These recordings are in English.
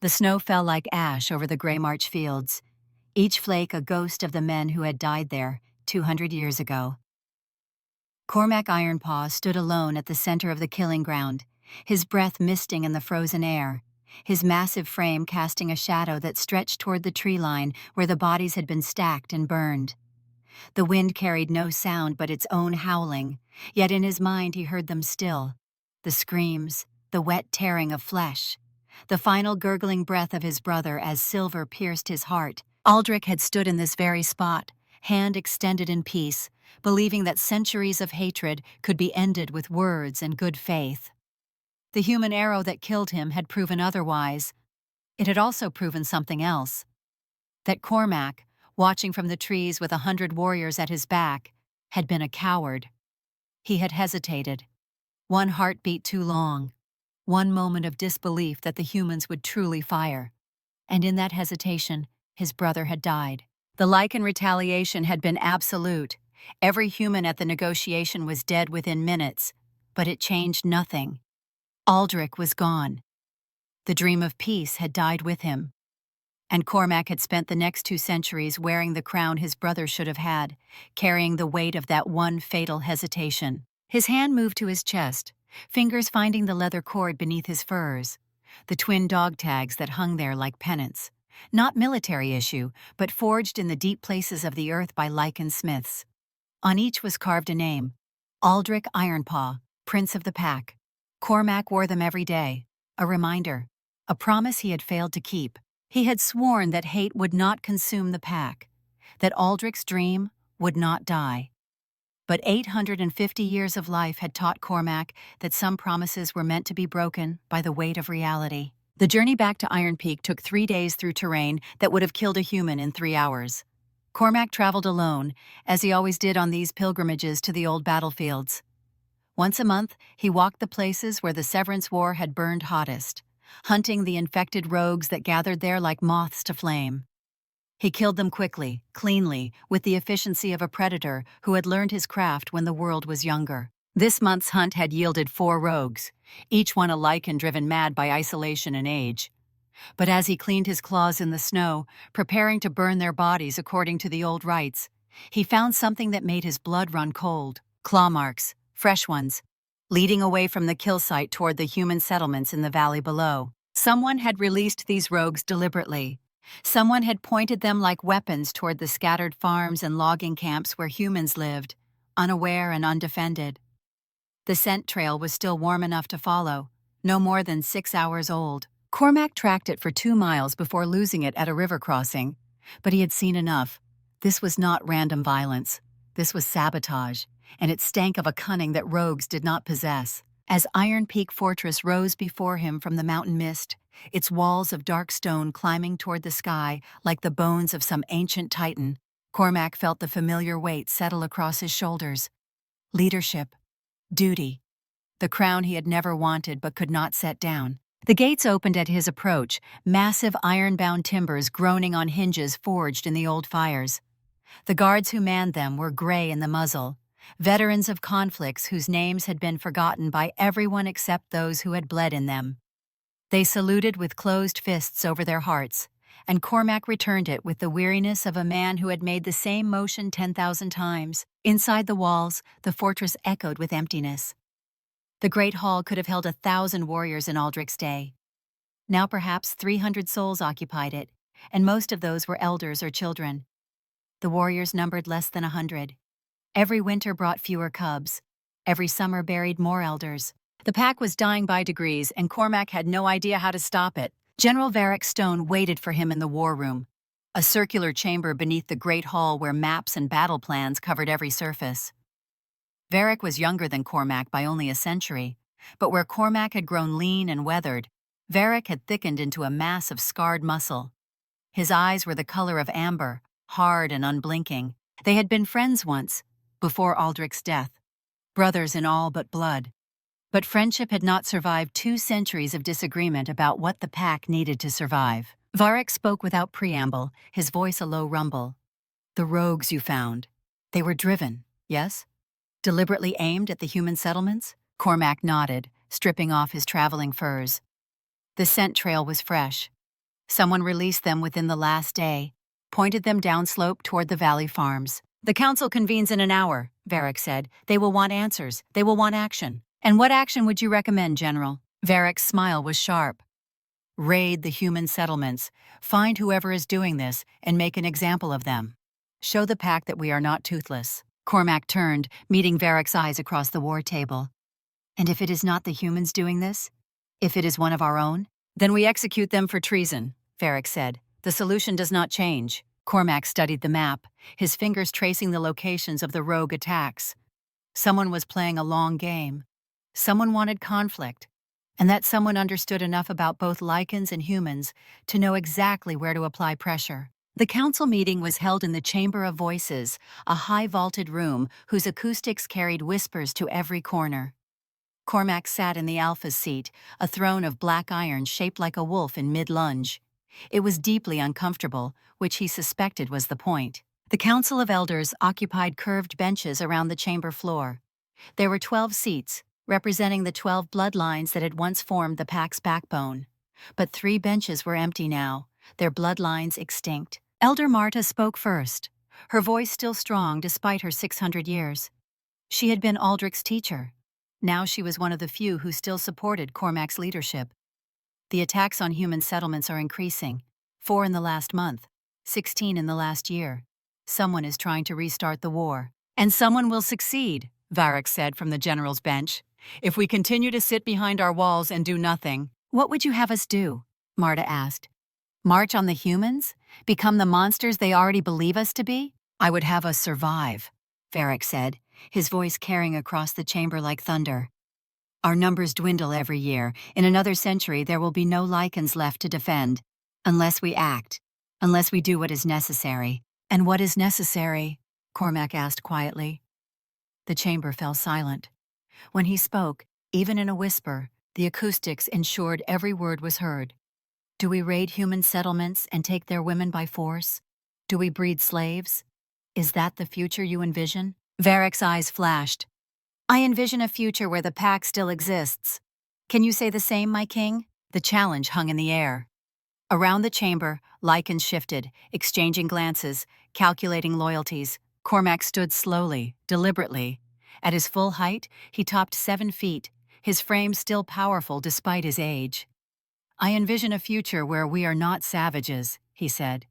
The snow fell like ash over the gray March fields, each flake a ghost of the men who had died there 200 years ago. Cormac Ironpaw stood alone at the center of the killing ground, his breath misting in the frozen air, his massive frame casting a shadow that stretched toward the tree line where the bodies had been stacked and burned. The wind carried no sound but its own howling, yet in his mind he heard them still. The screams, the wet tearing of flesh, the final gurgling breath of his brother as silver pierced his heart. Aldrich had stood in this very spot, hand extended in peace, believing that centuries of hatred could be ended with words and good faith. The human arrow that killed him had proven otherwise. It had also proven something else. That Cormac, watching from the trees with 100 warriors at his back, had been a coward. He had hesitated. One heartbeat too long. One moment of disbelief that the humans would truly fire. And in that hesitation, his brother had died. The lycan retaliation had been absolute. Every human at the negotiation was dead within minutes, but it changed nothing. Aldrich was gone. The dream of peace had died with him. And Cormac had spent the next 2 centuries wearing the crown his brother should have had, carrying the weight of that one fatal hesitation. His hand moved to his chest, fingers finding the leather cord beneath his furs, the twin dog tags that hung there like pennants. Not military issue, but forged in the deep places of the earth by lycan smiths. On each was carved a name: Aldrich Ironpaw, Prince of the Pack. Cormac wore them every day, a reminder, a promise he had failed to keep. He had sworn that hate would not consume the pack, that Aldrich's dream would not die. But 850 years of life had taught Cormac that some promises were meant to be broken by the weight of reality. The journey back to Iron Peak took 3 days through terrain that would have killed a human in 3 hours. Cormac traveled alone, as he always did on these pilgrimages to the old battlefields. Once a month, he walked the places where the Severance War had burned hottest, hunting the infected rogues that gathered there like moths to flame. He killed them quickly, cleanly, with the efficiency of a predator who had learned his craft when the world was younger. This month's hunt had yielded 4 rogues, each one a lycan driven mad by isolation and age. But as he cleaned his claws in the snow, preparing to burn their bodies according to the old rites, he found something that made his blood run cold. Claw marks, fresh ones, leading away from the kill site toward the human settlements in the valley below. Someone had released these rogues deliberately. Someone had pointed them like weapons toward the scattered farms and logging camps where humans lived, unaware and undefended. The scent trail was still warm enough to follow, no more than 6 hours old. Cormac tracked it for 2 miles before losing it at a river crossing, but he had seen enough. This was not random violence. This was sabotage, and it stank of a cunning that rogues did not possess. As Iron Peak Fortress rose before him from the mountain mist, its walls of dark stone climbing toward the sky like the bones of some ancient titan, Cormac felt the familiar weight settle across his shoulders. Leadership. Duty. The crown he had never wanted but could not set down. The gates opened at his approach, massive iron-bound timbers groaning on hinges forged in the old fires. The guards who manned them were gray in the muzzle, veterans of conflicts whose names had been forgotten by everyone except those who had bled in them. They saluted with closed fists over their hearts, and Cormac returned it with the weariness of a man who had made the same motion 10,000 times. Inside the walls, the fortress echoed with emptiness. The great hall could have held 1,000 warriors in Aldrich's day. Now perhaps 300 souls occupied it, and most of those were elders or children. The warriors numbered less than 100. Every winter brought fewer cubs. Every summer buried more elders. The pack was dying by degrees, and Cormac had no idea how to stop it. General Varric Stone waited for him in the war room, a circular chamber beneath the great hall where maps and battle plans covered every surface. Varric was younger than Cormac by only a century, but where Cormac had grown lean and weathered, Varric had thickened into a mass of scarred muscle. His eyes were the color of amber, hard and unblinking. They had been friends once, before Aldrich's death, brothers in all but blood. But friendship had not survived 2 centuries of disagreement about what the pack needed to survive. Varric spoke without preamble, his voice a low rumble. "The rogues you found, they were driven, yes? Deliberately aimed at the human settlements?" Cormac nodded, stripping off his traveling furs. The scent trail was fresh. Someone released them within the last day, pointed them downslope toward the valley farms. The council convenes in an hour, Varric said. They will want answers. They will want action. And what action would you recommend, General? Varric's smile was sharp. Raid the human settlements, find whoever is doing this, and make an example of them. Show the pack that we are not toothless. Cormac turned, meeting Varric's eyes across the war table. And if it is not the humans doing this? If it is one of our own? Then we execute them for treason, Varric said. The solution does not change. Cormac studied the map, his fingers tracing the locations of the rogue attacks. Someone was playing a long game. Someone wanted conflict. And that someone understood enough about both lycans and humans to know exactly where to apply pressure. The council meeting was held in the Chamber of Voices, a high-vaulted room whose acoustics carried whispers to every corner. Cormac sat in the Alpha's seat, a throne of black iron shaped like a wolf in mid-lunge. It was deeply uncomfortable, which he suspected was the point. The Council of Elders occupied curved benches around the chamber floor. There were 12 seats, representing the 12 bloodlines that had once formed the pack's backbone. But 3 benches were empty now, their bloodlines extinct. Elder Marta spoke first, her voice still strong despite her 600 years. She had been Aldrich's teacher. Now she was one of the few who still supported Cormac's leadership. The attacks on human settlements are increasing. 4 in the last month, 16 in the last year. Someone is trying to restart the war. And someone will succeed, Varric said from the general's bench. If we continue to sit behind our walls and do nothing. What would you have us do? Marta asked. March on the humans? Become the monsters they already believe us to be? I would have us survive, Varric said, his voice carrying across the chamber like thunder. Our numbers dwindle every year. In another century, there will be no lycans left to defend. Unless we act. Unless we do what is necessary. And what is necessary? Cormac asked quietly. The chamber fell silent. When he spoke, even in a whisper, the acoustics ensured every word was heard. Do we raid human settlements and take their women by force? Do we breed slaves? Is that the future you envision? Varric's eyes flashed. I envision a future where the pack still exists. Can you say the same, my king? The challenge hung in the air. Around the chamber, lycans shifted, exchanging glances, calculating loyalties. Cormac stood slowly, deliberately. At his full height, he topped 7 feet, his frame still powerful despite his age. I envision a future where we are not savages, he said.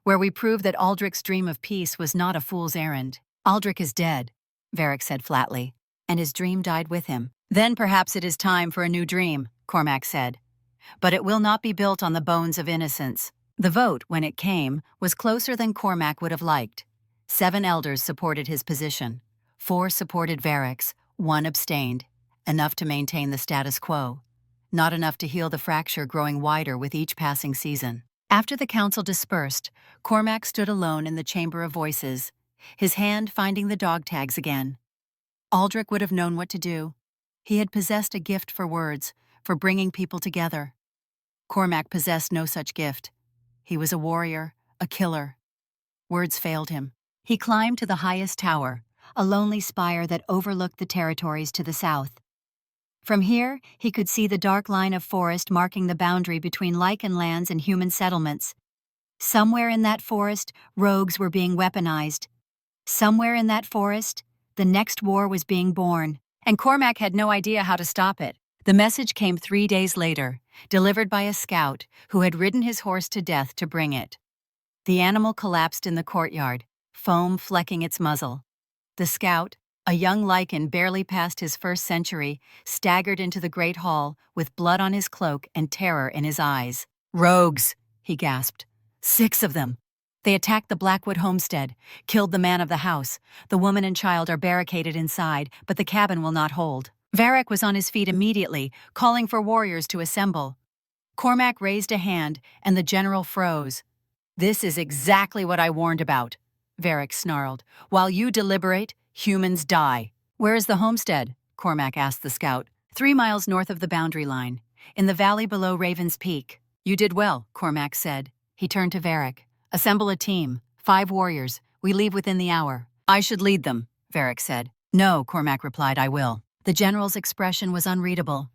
Where we prove that Aldrich's dream of peace was not a fool's errand. Aldrich is dead, Varric said flatly, and his dream died with him. Then perhaps it is time for a new dream, Cormac said. But it will not be built on the bones of innocence. The vote, when it came, was closer than Cormac would have liked. 7 elders supported his position. 4 supported Varric's, 1 abstained. Enough to maintain the status quo. Not enough to heal the fracture growing wider with each passing season. After the council dispersed, Cormac stood alone in the Chamber of Voices, his hand finding the dog tags again. Aldrich would have known what to do. He had possessed a gift for words, for bringing people together. Cormac possessed no such gift. He was a warrior, a killer. Words failed him. He climbed to the highest tower, a lonely spire that overlooked the territories to the south. From here, he could see the dark line of forest marking the boundary between lycan lands and human settlements. Somewhere in that forest, rogues were being weaponized. Somewhere in that forest, the next war was being born, and Cormac had no idea how to stop it. The message came 3 days later, delivered by a scout who had ridden his horse to death to bring it. The animal collapsed in the courtyard, foam flecking its muzzle. The scout, a young lycan barely past his first century, staggered into the great hall with blood on his cloak and terror in his eyes. Rogues, he gasped. 6 of them. They attacked the Blackwood homestead, killed the man of the house. The woman and child are barricaded inside, but the cabin will not hold. Varric was on his feet immediately, calling for warriors to assemble. Cormac raised a hand, and the general froze. This is exactly what I warned about, Varric snarled. While you deliberate, humans die. Where is the homestead? Cormac asked the scout. 3 miles north of the boundary line, in the valley below Raven's Peak. You did well, Cormac said. He turned to Varric. Assemble a team, 5 warriors. We leave within the hour. I should lead them, Varric said. No, Cormac replied, I will. The general's expression was unreadable.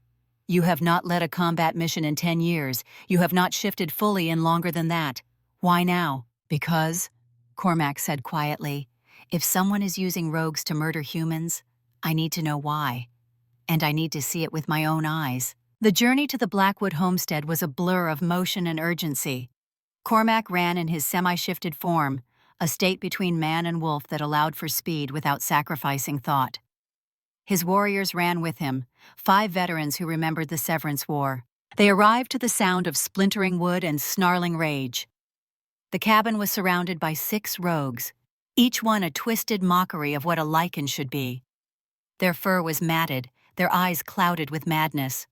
You have not led a combat mission in 10 years. You have not shifted fully in longer than that. Why now? Because, Cormac said quietly, if someone is using rogues to murder humans, I need to know why. And I need to see it with my own eyes. The journey to the Blackwood homestead was a blur of motion and urgency. Cormac ran in his semi-shifted form, a state between man and wolf that allowed for speed without sacrificing thought. His warriors ran with him, 5 veterans who remembered the Severance War. They arrived to the sound of splintering wood and snarling rage. The cabin was surrounded by 6 rogues, each one a twisted mockery of what a lycan should be. Their fur was matted, their eyes clouded with madness.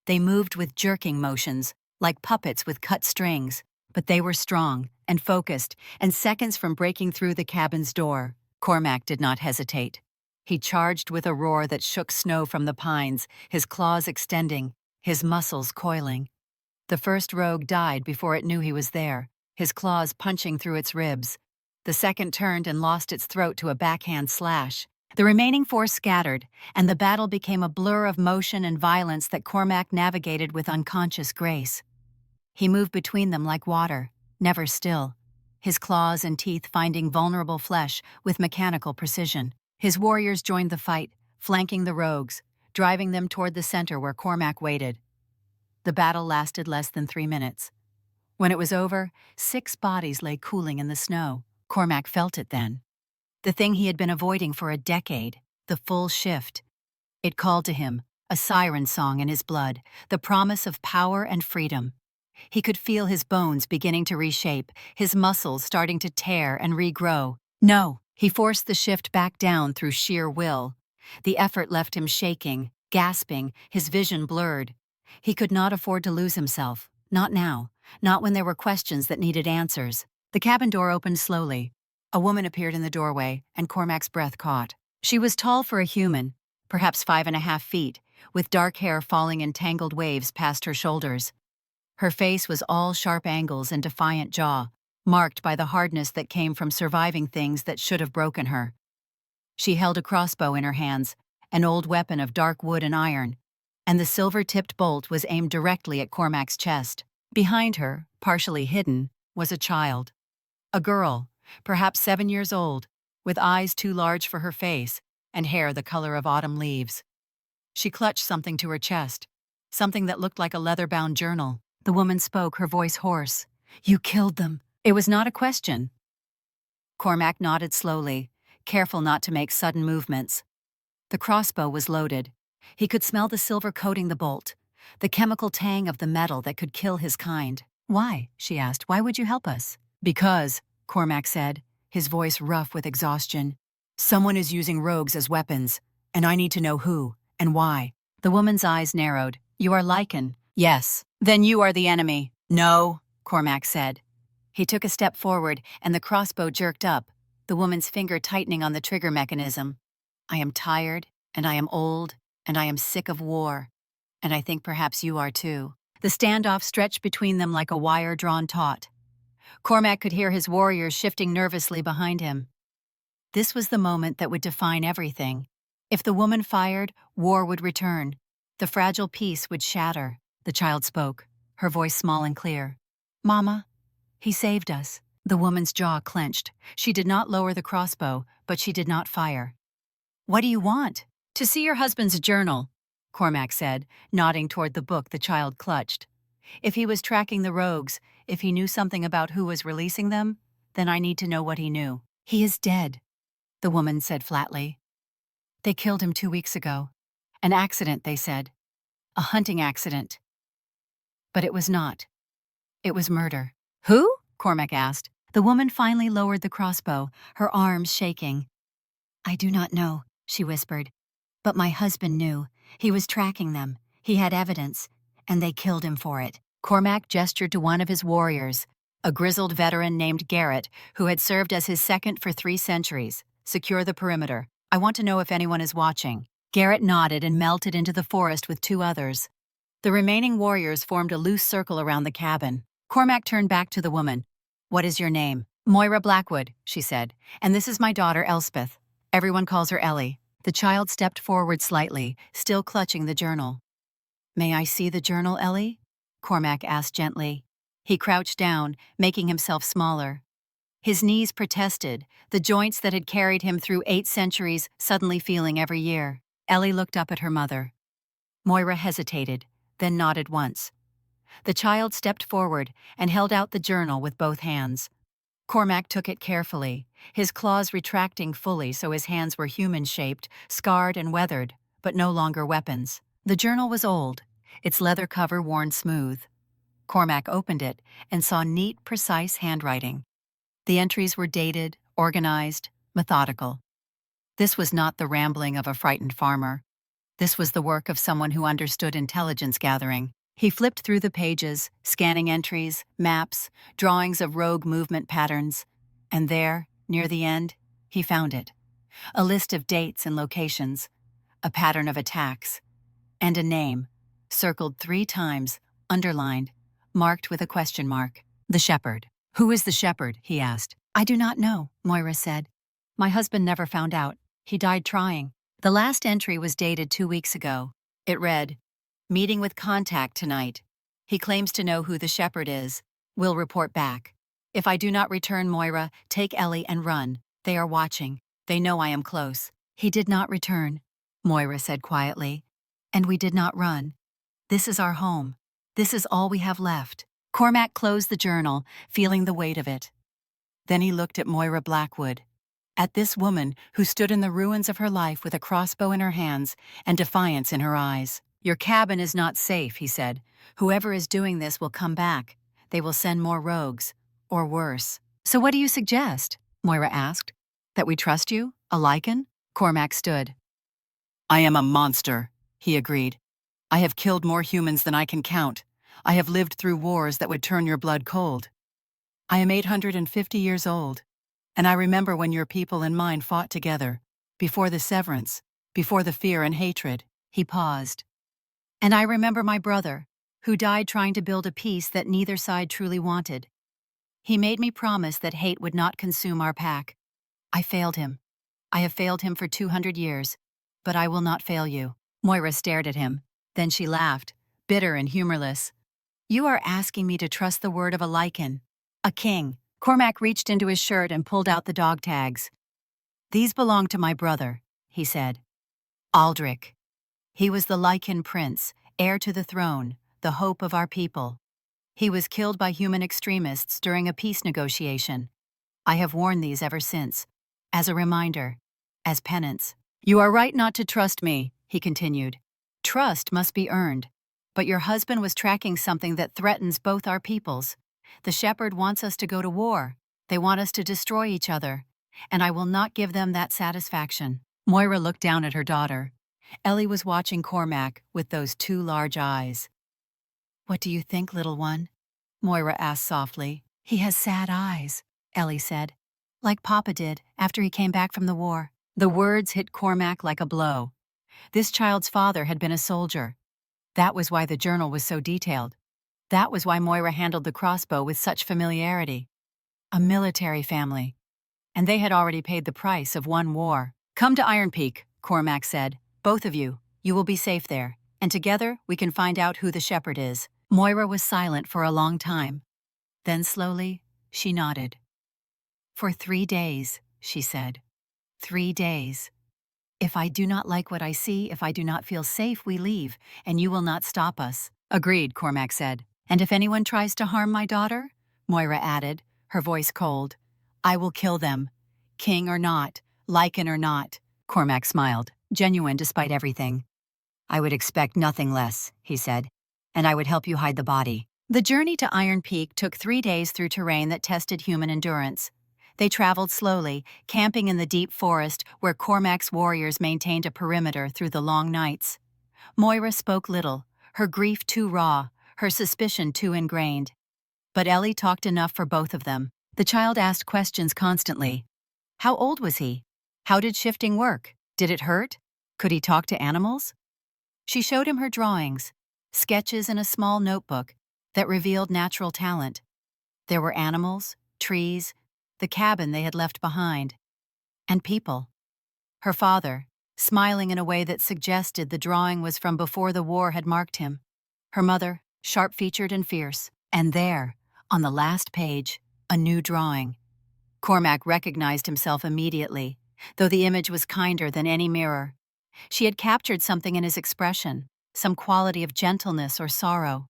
They moved with jerking motions, like puppets with cut strings, but they were strong and focused, and seconds from breaking through the cabin's door, Cormac did not hesitate. He charged with a roar that shook snow from the pines, his claws extending, his muscles coiling. The first rogue died before it knew he was there, his claws punching through its ribs. The second turned and lost its throat to a backhand slash. The remaining 4 scattered, and the battle became a blur of motion and violence that Cormac navigated with unconscious grace. He moved between them like water, never still, his claws and teeth finding vulnerable flesh with mechanical precision. His warriors joined the fight, flanking the rogues, driving them toward the center where Cormac waited. The battle lasted less than 3 minutes. When it was over, 6 bodies lay cooling in the snow. Cormac felt it then. The thing he had been avoiding for a decade, the full shift. It called to him, a siren song in his blood, the promise of power and freedom. He could feel his bones beginning to reshape, his muscles starting to tear and regrow. No, he forced the shift back down through sheer will. The effort left him shaking, gasping, his vision blurred. He could not afford to lose himself, not now, not when there were questions that needed answers. The cabin door opened slowly. A woman appeared in the doorway, and Cormac's breath caught. She was tall for a human, perhaps 5.5 feet, with dark hair falling in tangled waves past her shoulders. Her face was all sharp angles and defiant jaw, marked by the hardness that came from surviving things that should have broken her. She held a crossbow in her hands, an old weapon of dark wood and iron, and the silver-tipped bolt was aimed directly at Cormac's chest. Behind her, partially hidden, was a child. A girl, perhaps 7 years old, with eyes too large for her face and hair the color of autumn leaves. She clutched something to her chest, something that looked like a leather-bound journal. The woman spoke, her voice hoarse. "You killed them." It was not a question. Cormac nodded slowly, careful not to make sudden movements. The crossbow was loaded. He could smell the silver coating the bolt, the chemical tang of the metal that could kill his kind. "Why?" she asked. "Why would you help us?" "Because," Cormac said, his voice rough with exhaustion, "someone is using rogues as weapons, and I need to know who and why." The woman's eyes narrowed. "You are lycan." "Yes." "Then you are the enemy." "No," Cormac said. He took a step forward, and the crossbow jerked up, the woman's finger tightening on the trigger mechanism. "I am tired, and I am old, and I am sick of war. And I think perhaps you are too." The standoff stretched between them like a wire drawn taut. Cormac could hear his warriors shifting nervously behind him. This was the moment that would define everything. If the woman fired, war would return. The fragile peace would shatter. The child spoke, her voice small and clear. "Mama, he saved us." The woman's jaw clenched. She did not lower the crossbow, but she did not fire. "What do you want?" "To see your husband's journal," Cormac said, nodding toward the book the child clutched. "If he was tracking the rogues, if he knew something about who was releasing them, then I need to know what he knew." "He is dead," the woman said flatly. "They killed him 2 weeks ago. An accident, they said. A hunting accident. But it was not. It was murder." "Who?" Cormac asked. The woman finally lowered the crossbow, her arms shaking. "I do not know," she whispered. "But my husband knew. He was tracking them. He had evidence, and they killed him for it." Cormac gestured to one of his warriors, a grizzled veteran named Garrett, who had served as his second for 3 centuries. "Secure the perimeter. I want to know if anyone is watching." Garrett nodded and melted into the forest with 2 others. The remaining warriors formed a loose circle around the cabin. Cormac turned back to the woman. "What is your name?" "Moira Blackwood," she said, "and this is my daughter Elspeth. Everyone calls her Ellie." The child stepped forward slightly, still clutching the journal. "May I see the journal, Ellie?" Cormac asked gently. He crouched down, making himself smaller. His knees protested, the joints that had carried him through 8 centuries suddenly feeling every year. Ellie looked up at her mother. Moira hesitated, then nodded once. The child stepped forward and held out the journal with both hands. Cormac took it carefully, his claws retracting fully so his hands were human-shaped, scarred and weathered, but no longer weapons. The journal was old, its leather cover worn smooth. Cormac opened it and saw neat, precise handwriting. The entries were dated, organized, methodical. This was not the rambling of a frightened farmer. This was the work of someone who understood intelligence gathering. He flipped through the pages, scanning entries, maps, drawings of rogue movement patterns, and there, near the end, he found it. A list of dates and locations, a pattern of attacks, and a name, circled 3 times, underlined, marked with a question mark. The shepherd. "Who is the shepherd?" he asked. "I do not know," Moira said. "My husband never found out. He died trying." The last entry was dated 2 weeks ago. It read, "Meeting with contact tonight. He claims to know who the shepherd is. Will report back. If I do not return, Moira, take Ellie and run. They are watching. They know I am close." "He did not return," Moira said quietly. "And we did not run. This is our home. This is all we have left." Cormac closed the journal, feeling the weight of it. Then he looked at Moira Blackwood, at this woman who stood in the ruins of her life with a crossbow in her hands and defiance in her eyes. "Your cabin is not safe," he said. "Whoever is doing this will come back. They will send more rogues, or worse." "So what do you suggest?" Moira asked. "That we trust you? A lycan?" Cormac stood. "I am a monster," he agreed. "I have killed more humans than I can count. I have lived through wars that would turn your blood cold. I am 850 years old, and I remember when your people and mine fought together, before the severance, before the fear and hatred." He paused. "And I remember my brother, who died trying to build a peace that neither side truly wanted. He made me promise that hate would not consume our pack. I failed him. I have failed him for 200 years, but I will not fail you." Moira stared at him. Then she laughed, bitter and humorless. "You are asking me to trust the word of a lycan, a king." Cormac reached into his shirt and pulled out the dog tags. "These belong to my brother," he said. "Aldrich. He was the lycan prince, heir to the throne, the hope of our people. He was killed by human extremists during a peace negotiation. I have worn these ever since, as a reminder, as penance." "You are right not to trust me," he continued. "Trust must be earned. But your husband was tracking something that threatens both our peoples. The shepherd wants us to go to war. They want us to destroy each other. And I will not give them that satisfaction." Moira looked down at her daughter. Ellie was watching Cormac with those 2 large eyes. "What do you think, little one?" Moira asked softly. "He has sad eyes," Ellie said. "Like Papa did after he came back from the war." The words hit Cormac like a blow. This child's father had been a soldier. That was why the journal was so detailed. That was why Moira handled the crossbow with such familiarity. A military family. And they had already paid the price of one war. "Come to Iron Peak," Cormac said. "Both of you. You will be safe there. And together we can find out who the shepherd is." Moira was silent for a long time. Then slowly, she nodded. "For 3 days," she said. 3 days. If I do not like what I see, if I do not feel safe, we leave, and you will not stop us." "Agreed," Cormac said. "And if anyone tries to harm my daughter," Moira added, her voice cold, "I will kill them. King or not, lycan or not." Cormac smiled, genuine despite everything. "I would expect nothing less," he said, "and I would help you hide the body." The journey to Iron Peak took 3 days through terrain that tested human endurance. They traveled slowly, camping in the deep forest where Cormac's warriors maintained a perimeter through the long nights. Moira spoke little, her grief too raw, her suspicion too ingrained. But Ellie talked enough for both of them. The child asked questions constantly. How old was he? How did shifting work? Did it hurt? Could he talk to animals? She showed him her drawings, sketches in a small notebook that revealed natural talent. There were animals, trees, the cabin they had left behind, and people. Her father, smiling in a way that suggested the drawing was from before the war had marked him. Her mother, sharp-featured and fierce. And there, on the last page, a new drawing. Cormac recognized himself immediately, though the image was kinder than any mirror. She had captured something in his expression, some quality of gentleness or sorrow.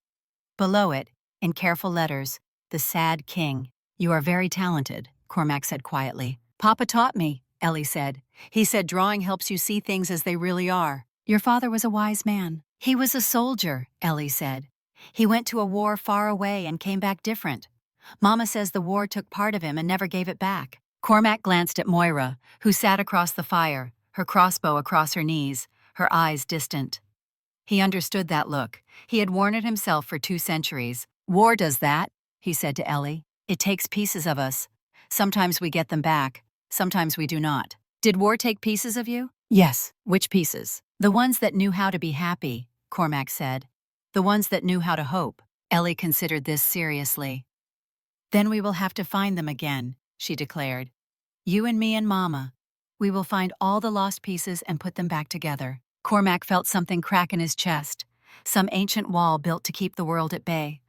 Below it, in careful letters, the sad king. "You are very talented," Cormac said quietly. "Papa taught me," Ellie said. "He said drawing helps you see things as they really are." "Your father was a wise man." "He was a soldier," Ellie said. "He went to a war far away and came back different. Mama says the war took part of him and never gave it back." Cormac glanced at Moira, who sat across the fire, her crossbow across her knees, her eyes distant. He understood that look. He had worn it himself for 2 centuries. "War does that," he said to Ellie. "It takes pieces of us. Sometimes we get them back, sometimes we do not." "Did war take pieces of you?" "Yes." "Which pieces?" "The ones that knew how to be happy," Cormac said. "The ones that knew how to hope." Ellie considered this seriously. "Then we will have to find them again," she declared. "You and me and Mama. We will find all the lost pieces and put them back together." Cormac felt something crack in his chest, some ancient wall built to keep the world at bay.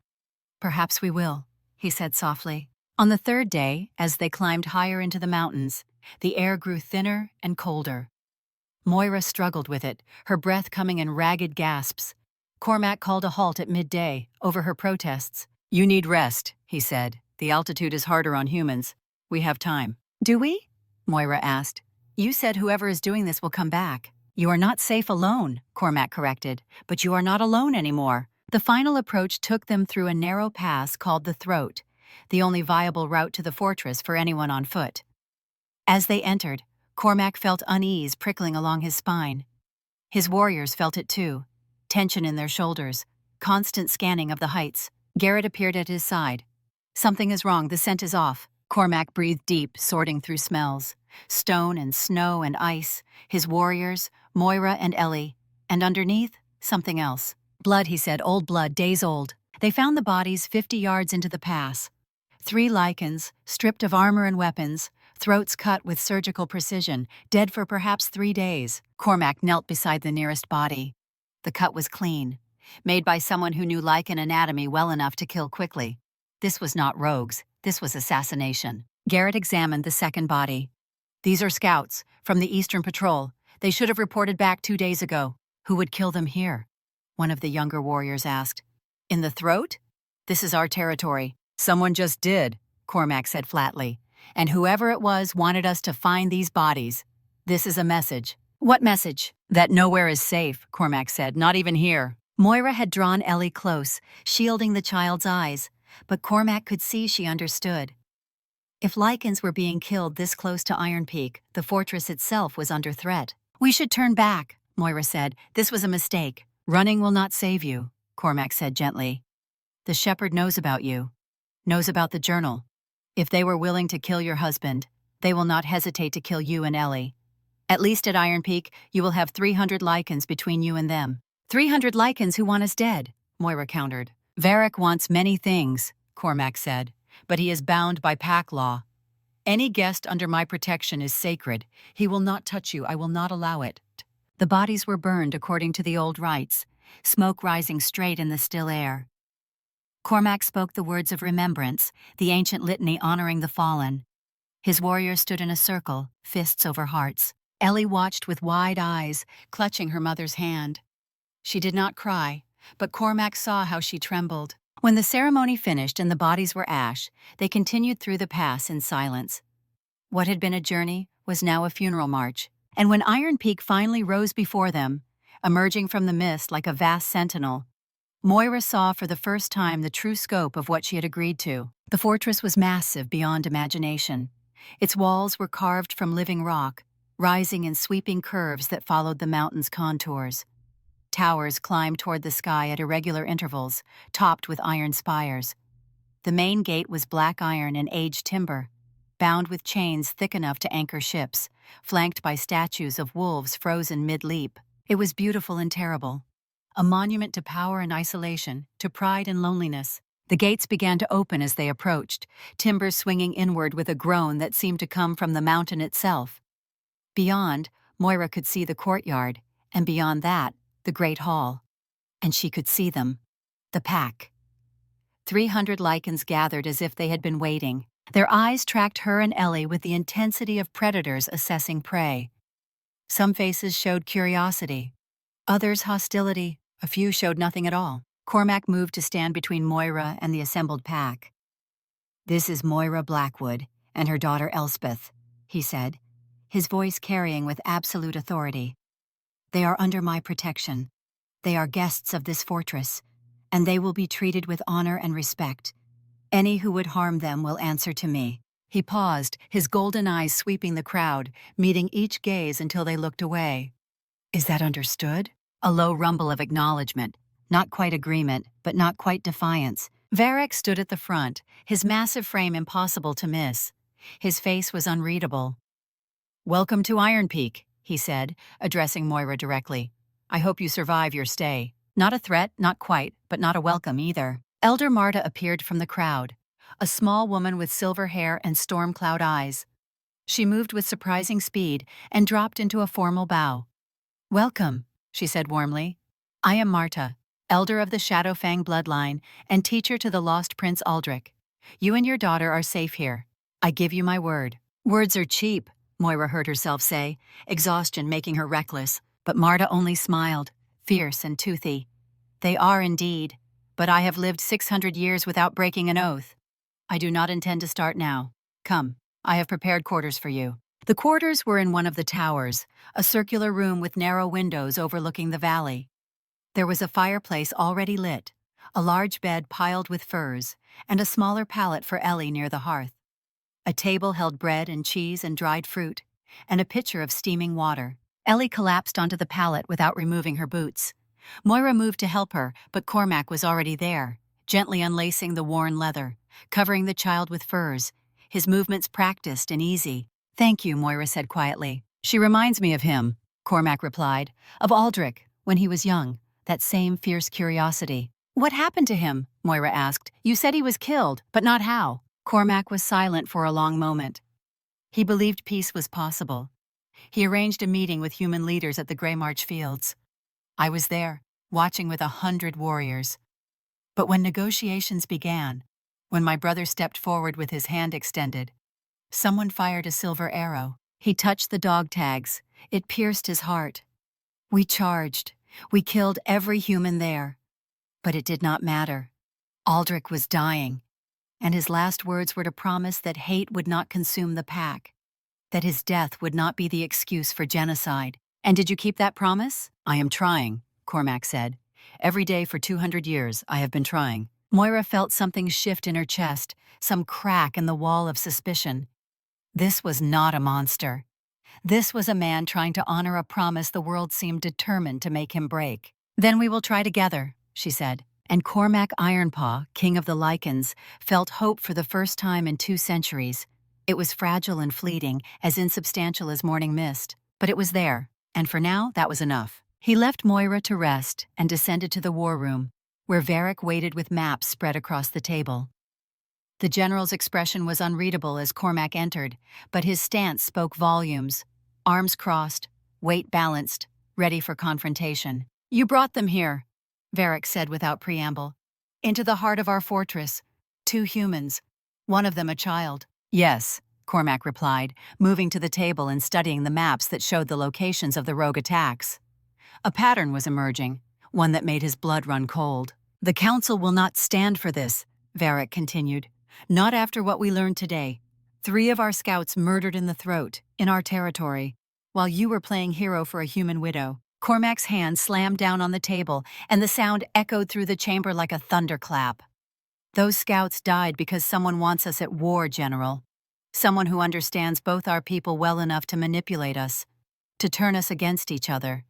"Perhaps we will," he said softly. On the 3rd day, as they climbed higher into the mountains, the air grew thinner and colder. Moira struggled with it, her breath coming in ragged gasps. Cormac called a halt at midday, over her protests. "You need rest," he said. "The altitude is harder on humans. We have time." "Do we?" Moira asked. "You said whoever is doing this will come back." "You are not safe alone," Cormac corrected, "but you are not alone anymore." The final approach took them through a narrow pass called the Throat, the only viable route to the fortress for anyone on foot. As they entered, Cormac felt unease prickling along his spine. His warriors felt it too, tension in their shoulders, constant scanning of the heights. Garrett appeared at his side. "Something is wrong, the scent is off." Cormac breathed deep, sorting through smells. Stone and snow and ice, his warriors, Moira and Ellie, and underneath, something else. "Blood," he said, "old blood, days old." They found the bodies 50 yards into the pass. 3 lycans, stripped of armor and weapons, throats cut with surgical precision, dead for perhaps 3 days. Cormac knelt beside the nearest body. The cut was clean, made by someone who knew lycan anatomy well enough to kill quickly. This was not rogues, this was assassination. Garrett examined the second body. "These are scouts, from the Eastern Patrol. They should have reported back 2 days ago." "Who would kill them here?" one of the younger warriors asked. "In the Throat? This is our territory." "Someone just did," Cormac said flatly. "And whoever it was wanted us to find these bodies. This is a message." "What message?" "That nowhere is safe," Cormac said, "not even here." Moira had drawn Ellie close, shielding the child's eyes, but Cormac could see she understood. If lycans were being killed this close to Iron Peak, the fortress itself was under threat. "We should turn back," Moira said. "This was a mistake." "Running will not save you," Cormac said gently. "The shepherd knows about you, knows about the journal. If they were willing to kill your husband, they will not hesitate to kill you and Ellie. At least at Iron Peak, you will have 300 lycans between you and them." 300 lycans who want us dead," Moira countered. "Varric wants many things," Cormac said, "but he is bound by pack law. Any guest under my protection is sacred. He will not touch you. I will not allow it." The bodies were burned according to the old rites, smoke rising straight in the still air. Cormac spoke the words of remembrance, the ancient litany honoring the fallen. His warriors stood in a circle, fists over hearts. Ellie watched with wide eyes, clutching her mother's hand. She did not cry, but Cormac saw how she trembled. When the ceremony finished and the bodies were ash, they continued through the pass in silence. What had been a journey was now a funeral march, and when Iron Peak finally rose before them, emerging from the mist like a vast sentinel, Moira saw for the first time the true scope of what she had agreed to. The fortress was massive beyond imagination. Its walls were carved from living rock, rising in sweeping curves that followed the mountain's contours. Towers climbed toward the sky at irregular intervals, topped with iron spires. The main gate was black iron and aged timber, bound with chains thick enough to anchor ships, flanked by statues of wolves frozen mid-leap. It was beautiful and terrible, a monument to power and isolation, to pride and loneliness. The gates began to open as they approached, timbers swinging inward with a groan that seemed to come from the mountain itself. Beyond, Moira could see the courtyard, and beyond that, the Great Hall. And she could see them. The pack. 300 lycans gathered as if they had been waiting. Their eyes tracked her and Ellie with the intensity of predators assessing prey. Some faces showed curiosity, others hostility, a few showed nothing at all. Cormac moved to stand between Moira and the assembled pack. "This is Moira Blackwood and her daughter Elspeth," he said, his voice carrying with absolute authority. "They are under my protection. They are guests of this fortress, and they will be treated with honor and respect. Any who would harm them will answer to me." He paused, his golden eyes sweeping the crowd, meeting each gaze until they looked away. "Is that understood?" A low rumble of acknowledgement. Not quite agreement, but not quite defiance. Varric stood at the front, his massive frame impossible to miss. His face was unreadable. "Welcome to Iron Peak," he said, addressing Moira directly. "I hope you survive your stay." Not a threat, not quite, but not a welcome either. Elder Marta appeared from the crowd, a small woman with silver hair and storm cloud eyes. She moved with surprising speed and dropped into a formal bow. "Welcome," she said warmly. "I am Marta, elder of the Shadowfang bloodline and teacher to the lost Prince Aldrich. You and your daughter are safe here. I give you my word." "Words are cheap," Moira heard herself say, exhaustion making her reckless, but Marta only smiled, fierce and toothy. "They are indeed, but I have lived 600 years without breaking an oath. I do not intend to start now. Come, I have prepared quarters for you." The quarters were in one of the towers, a circular room with narrow windows overlooking the valley. There was a fireplace already lit, a large bed piled with furs, and a smaller pallet for Ellie near the hearth. A table held bread and cheese and dried fruit, and a pitcher of steaming water. Ellie collapsed onto the pallet without removing her boots. Moira moved to help her, but Cormac was already there, gently unlacing the worn leather, covering the child with furs, his movements practiced and easy. "Thank you," Moira said quietly. "She reminds me of him," Cormac replied, "of Aldrich, when he was young, that same fierce curiosity." "What happened to him?" Moira asked. "You said he was killed, but not how." Cormac was silent for a long moment. He believed peace was possible. He arranged a meeting with human leaders at the Greymarch Fields. I was there, watching with 100 warriors. But when negotiations began, when my brother stepped forward with his hand extended, someone fired a silver arrow. He touched the dog tags. It pierced his heart. We charged. We killed every human there. But it did not matter. Aldrich was dying, and his last words were to promise that hate would not consume the pack, that his death would not be the excuse for genocide. "And did you keep that promise?" "I am trying," Cormac said. "Every day for 200 years, I have been trying." Moira felt something shift in her chest, some crack in the wall of suspicion. This was not a monster. This was a man trying to honor a promise the world seemed determined to make him break. "Then we will try together," she said. And Cormac Ironpaw, king of the lycans, felt hope for the first time in 2 centuries. It was fragile and fleeting, as insubstantial as morning mist, but it was there, and for now that was enough. He left Moira to rest and descended to the war room, where Varric waited with maps spread across the table. The general's expression was unreadable as Cormac entered, but his stance spoke volumes. Arms crossed, weight balanced, ready for confrontation. "You brought them here," Varric said without preamble. "Into the heart of our fortress. 2 humans, one of them a child." "Yes," Cormac replied, moving to the table and studying the maps that showed the locations of the rogue attacks. A pattern was emerging, one that made his blood run cold. "The Council will not stand for this," Varric continued. "Not after what we learned today. 3 of our scouts murdered in the throat, in our territory, while you were playing hero for a human widow." Cormac's hand slammed down on the table, and the sound echoed through the chamber like a thunderclap. "Those scouts died because someone wants us at war, General. Someone who understands both our people well enough to manipulate us, to turn us against each other.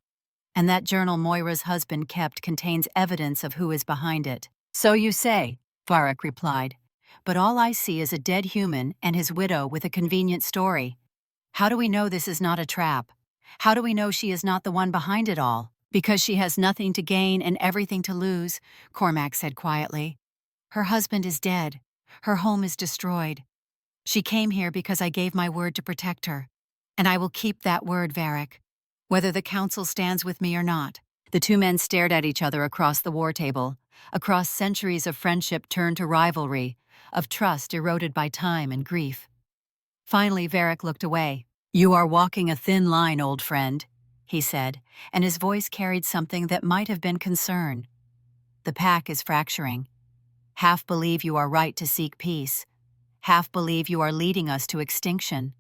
And that journal Moira's husband kept contains evidence of who is behind it." "So you say," Varric replied. "But all I see is a dead human and his widow with a convenient story. How do we know this is not a trap? How do we know she is not the one behind it all?" "Because she has nothing to gain and everything to lose," Cormac said quietly. "Her husband is dead. Her home is destroyed. She came here because I gave my word to protect her. And I will keep that word, Varric, whether the Council stands with me or not." The 2 men stared at each other across the war table, across centuries of friendship turned to rivalry, of trust eroded by time and grief. Finally, Varric looked away. "You are walking a thin line, old friend," he said, and his voice carried something that might have been concern. "The pack is fracturing. Half believe you are right to seek peace. Half believe you are leading us to extinction.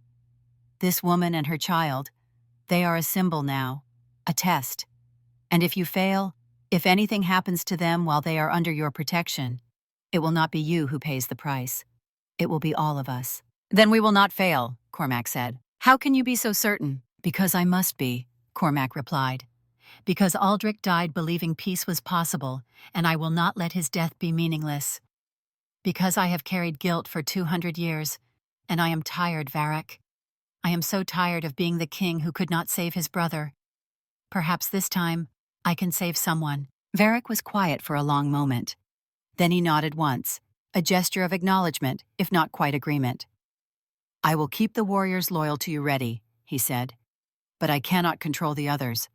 This woman and her child, they are a symbol now, a test. And if you fail, if anything happens to them while they are under your protection, it will not be you who pays the price. It will be all of us." "Then we will not fail," Cormac said. "How can you be so certain?" "Because I must be," Cormac replied. "Because Aldrich died believing peace was possible, and I will not let his death be meaningless. Because I have carried guilt for 200 years, and I am tired, Varric. I am so tired of being the king who could not save his brother. Perhaps this time, I can save someone." Varric was quiet for a long moment. Then he nodded once, a gesture of acknowledgement, if not quite agreement. "I will keep the warriors loyal to you ready," he said. "But I cannot control the others.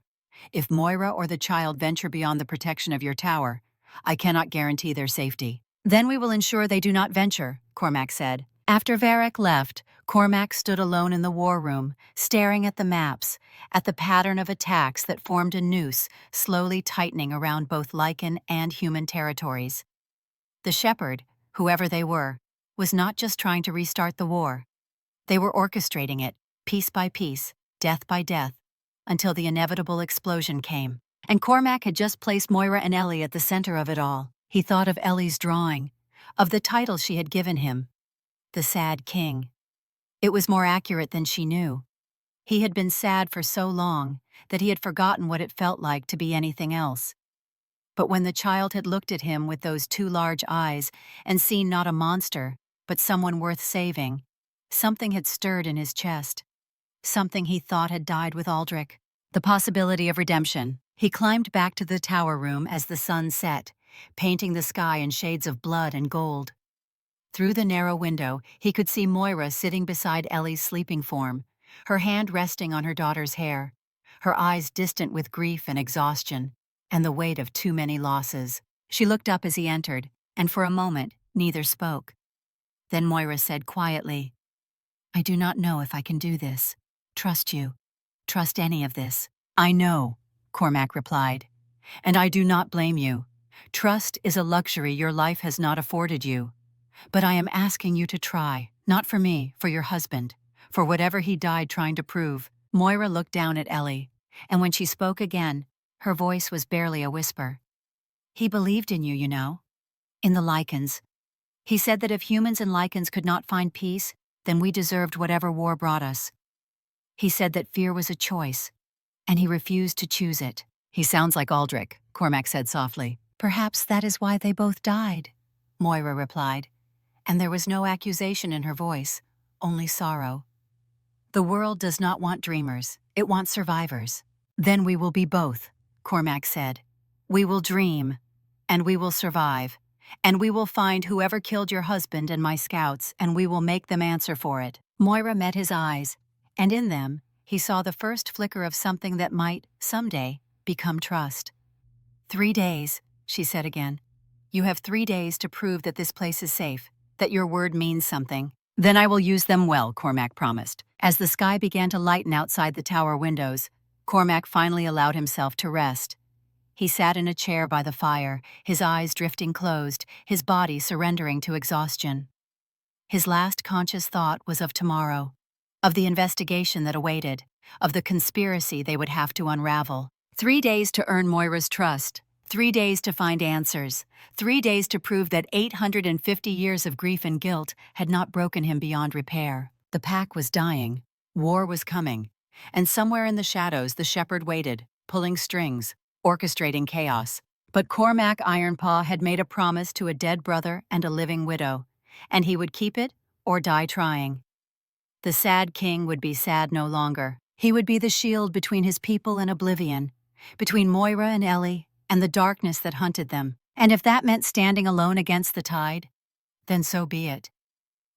If Moira or the child venture beyond the protection of your tower, I cannot guarantee their safety." "Then we will ensure they do not venture," Cormac said. After Varric left, Cormac stood alone in the war room, staring at the maps, at the pattern of attacks that formed a noose slowly tightening around both lycan and human territories. The shepherd, whoever they were, was not just trying to restart the war. They were orchestrating it, piece by piece, death by death, until the inevitable explosion came. And Cormac had just placed Moira and Ellie at the center of it all. He thought of Ellie's drawing, of the title she had given him, the Sad King. It was more accurate than she knew. He had been sad for so long that he had forgotten what it felt like to be anything else. But when the child had looked at him with those two large eyes and seen not a monster, but someone worth saving, something had stirred in his chest. Something he thought had died with Aldrich. The possibility of redemption. He climbed back to the tower room as the sun set, painting the sky in shades of blood and gold. Through the narrow window, he could see Moira sitting beside Ellie's sleeping form, her hand resting on her daughter's hair, her eyes distant with grief and exhaustion, and the weight of too many losses. She looked up as he entered, and for a moment, neither spoke. Then Moira said quietly, "I do not know if I can do this. Trust you. Trust any of this." "I know," Cormac replied, "and I do not blame you. Trust is a luxury your life has not afforded you. But I am asking you to try, not for me, for your husband, for whatever he died trying to prove." Moira looked down at Ellie, and when she spoke again, her voice was barely a whisper. "He believed in you, you know. In the lycans. He said that if humans and lycans could not find peace, then we deserved whatever war brought us. He said that fear was a choice, and he refused to choose it." "He sounds like Aldrich," Cormac said softly. "Perhaps that is why they both died," Moira replied, and there was no accusation in her voice, only sorrow. "The world does not want dreamers, it wants survivors." "Then we will be both," Cormac said. "We will dream, and we will survive, and we will find whoever killed your husband and my scouts, and we will make them answer for it." Moira met his eyes, and in them, he saw the first flicker of something that might, someday, become trust. "3 days," she said again. "You have 3 days to prove that this place is safe, that your word means something." "Then I will use them well," Cormac promised. As the sky began to lighten outside the tower windows, Cormac finally allowed himself to rest. He sat in a chair by the fire, his eyes drifting closed, his body surrendering to exhaustion. His last conscious thought was of tomorrow, of the investigation that awaited, of the conspiracy they would have to unravel. 3 days to earn Moira's trust, 3 days to find answers, 3 days to prove that 850 years of grief and guilt had not broken him beyond repair. The pack was dying, war was coming, and somewhere in the shadows the shepherd waited, pulling strings, orchestrating chaos. But Cormac Ironpaw had made a promise to a dead brother and a living widow, and he would keep it or die trying. The sad king would be sad no longer. He would be the shield between his people and oblivion, between Moira and Ellie and the darkness that hunted them. And if that meant standing alone against the tide, then so be it.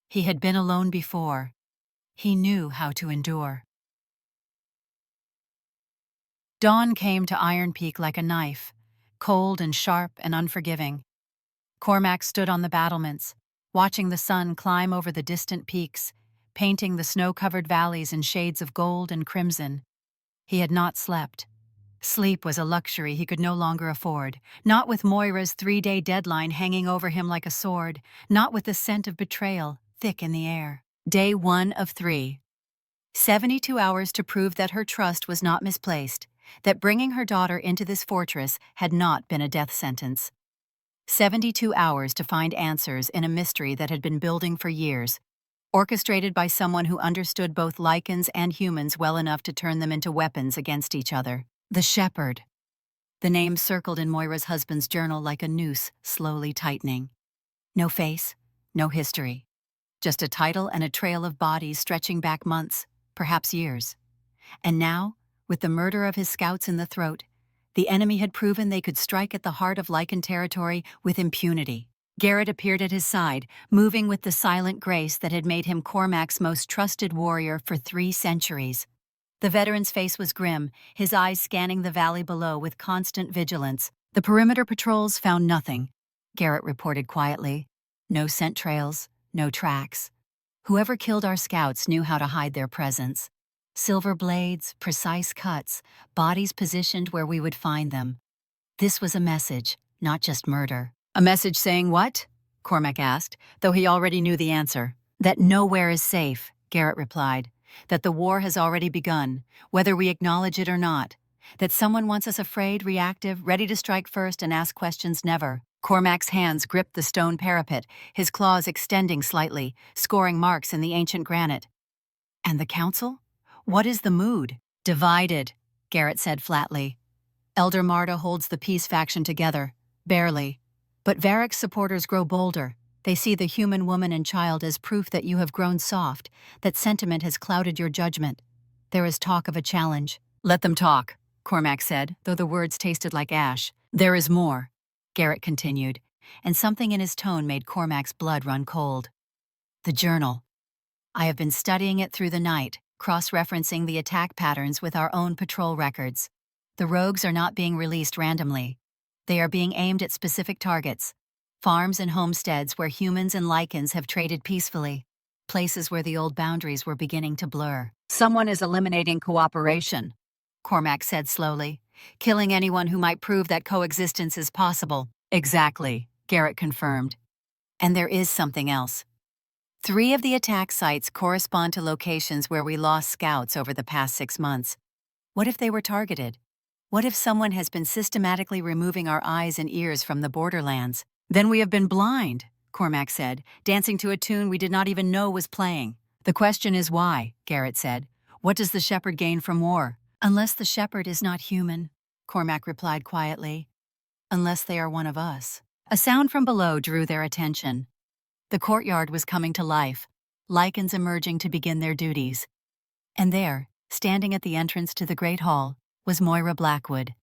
He had been alone before. He knew how to endure. Dawn came to Iron Peak like a knife, cold and sharp and unforgiving. Cormac stood on the battlements, watching the sun climb over the distant peaks, painting the snow-covered valleys in shades of gold and crimson. He had not slept. Sleep was a luxury he could no longer afford, not with Moira's 3-day deadline hanging over him like a sword, not with the scent of betrayal thick in the air. Day 1 of 3. 72 hours to prove that her trust was not misplaced, that bringing her daughter into this fortress had not been a death sentence. 72 hours to find answers in a mystery that had been building for years, orchestrated by someone who understood both lycans and humans well enough to turn them into weapons against each other. The Shepherd. The name circled in Moira's husband's journal like a noose slowly tightening. No face, no history. Just a title and a trail of bodies stretching back months, perhaps years. And now, with the murder of his scouts in the throat, the enemy had proven they could strike at the heart of Lycan territory with impunity. Garrett appeared at his side, moving with the silent grace that had made him Cormac's most trusted warrior for 3 centuries. The veteran's face was grim, his eyes scanning the valley below with constant vigilance. The perimeter patrols found nothing, Garrett reported quietly. No scent trails, no tracks. Whoever killed our scouts knew how to hide their presence. Silver blades, precise cuts, bodies positioned where we would find them. This was a message, not just murder. A message saying what? Cormac asked, though he already knew the answer. That nowhere is safe, Garrett replied. That the war has already begun, whether we acknowledge it or not. That someone wants us afraid, reactive, ready to strike first and ask questions never. Cormac's hands gripped the stone parapet, his claws extending slightly, scoring marks in the ancient granite. And the council? What is the mood? Divided, Garrett said flatly. Elder Marta holds the peace faction together, barely. But Varric's supporters grow bolder. They see the human woman and child as proof that you have grown soft, that sentiment has clouded your judgment. There is talk of a challenge. Let them talk, Cormac said, though the words tasted like ash. There is more, Garrett continued, and something in his tone made Cormac's blood run cold. The journal. I have been studying it through the night, cross-referencing the attack patterns with our own patrol records. The rogues are not being released randomly. They are being aimed at specific targets. Farms and homesteads where humans and lycans have traded peacefully. Places where the old boundaries were beginning to blur. Someone is eliminating cooperation, Cormac said slowly, killing anyone who might prove that coexistence is possible. Exactly, Garrett confirmed. And there is something else. 3 of the attack sites correspond to locations where we lost scouts over the past 6 months. What if they were targeted? What if someone has been systematically removing our eyes and ears from the borderlands? Then we have been blind, Cormac said, dancing to a tune we did not even know was playing. The question is why, Garrett said. What does the shepherd gain from war? Unless the shepherd is not human, Cormac replied quietly. Unless they are one of us. A sound from below drew their attention. The courtyard was coming to life, lycans emerging to begin their duties. And there, standing at the entrance to the Great Hall, was Moira Blackwood.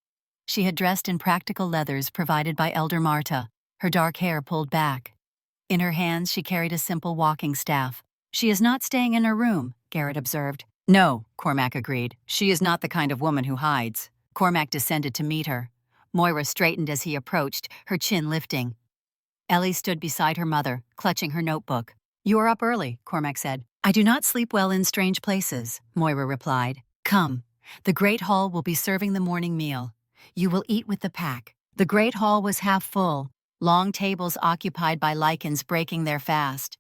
She had dressed in practical leathers provided by Elder Marta, her dark hair pulled back. In her hands she carried a simple walking staff. She is not staying in her room, Garrett observed. No, Cormac agreed. She is not the kind of woman who hides. Cormac descended to meet her. Moira straightened as he approached, her chin lifting. Ellie stood beside her mother, clutching her notebook. You are up early, Cormac said. I do not sleep well in strange places, Moira replied. Come. The Great Hall will be serving the morning meal. You will eat with the pack. The Great Hall was half full, long tables occupied by lycans breaking their fast.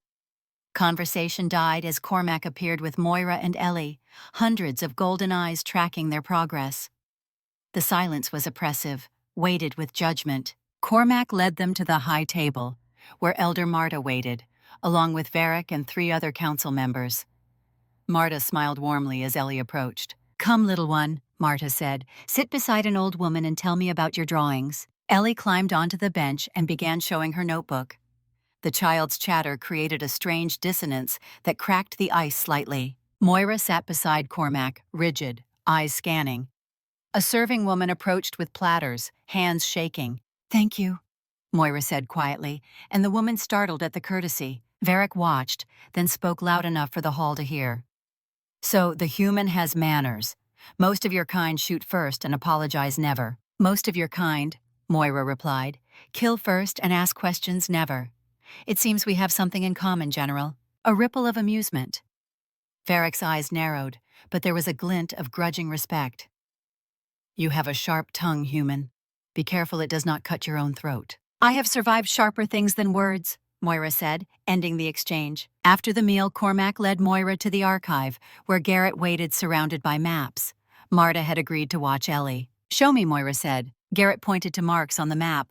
Conversation died as Cormac appeared with Moira and Ellie, hundreds of golden eyes tracking their progress. The silence was oppressive, weighted with judgment. Cormac led them to the high table, where Elder Marta waited, along with Varric and 3 other council members. Marta smiled warmly as Ellie approached. Come, little one, Marta said. Sit beside an old woman and tell me about your drawings. Ellie climbed onto the bench and began showing her notebook. The child's chatter created a strange dissonance that cracked the ice slightly. Moira sat beside Cormac, rigid, eyes scanning. A serving woman approached with platters, hands shaking. Thank you, Moira said quietly, and the woman startled at the courtesy. Varric watched, then spoke loud enough for the hall to hear. So, the human has manners. Most of your kind shoot first and apologize never. Most of your kind, Moira replied. Kill first and ask questions never. It seems we have something in common, General. A ripple of amusement. Varric's eyes narrowed, but there was a glint of grudging respect. You have a sharp tongue, human. Be careful it does not cut your own throat. I have survived sharper things than words, Moira said, ending the exchange. After the meal, Cormac led Moira to the archive, where Garrett waited surrounded by maps. Marta had agreed to watch Ellie. Show me, Moira said. Garrett pointed to marks on the map.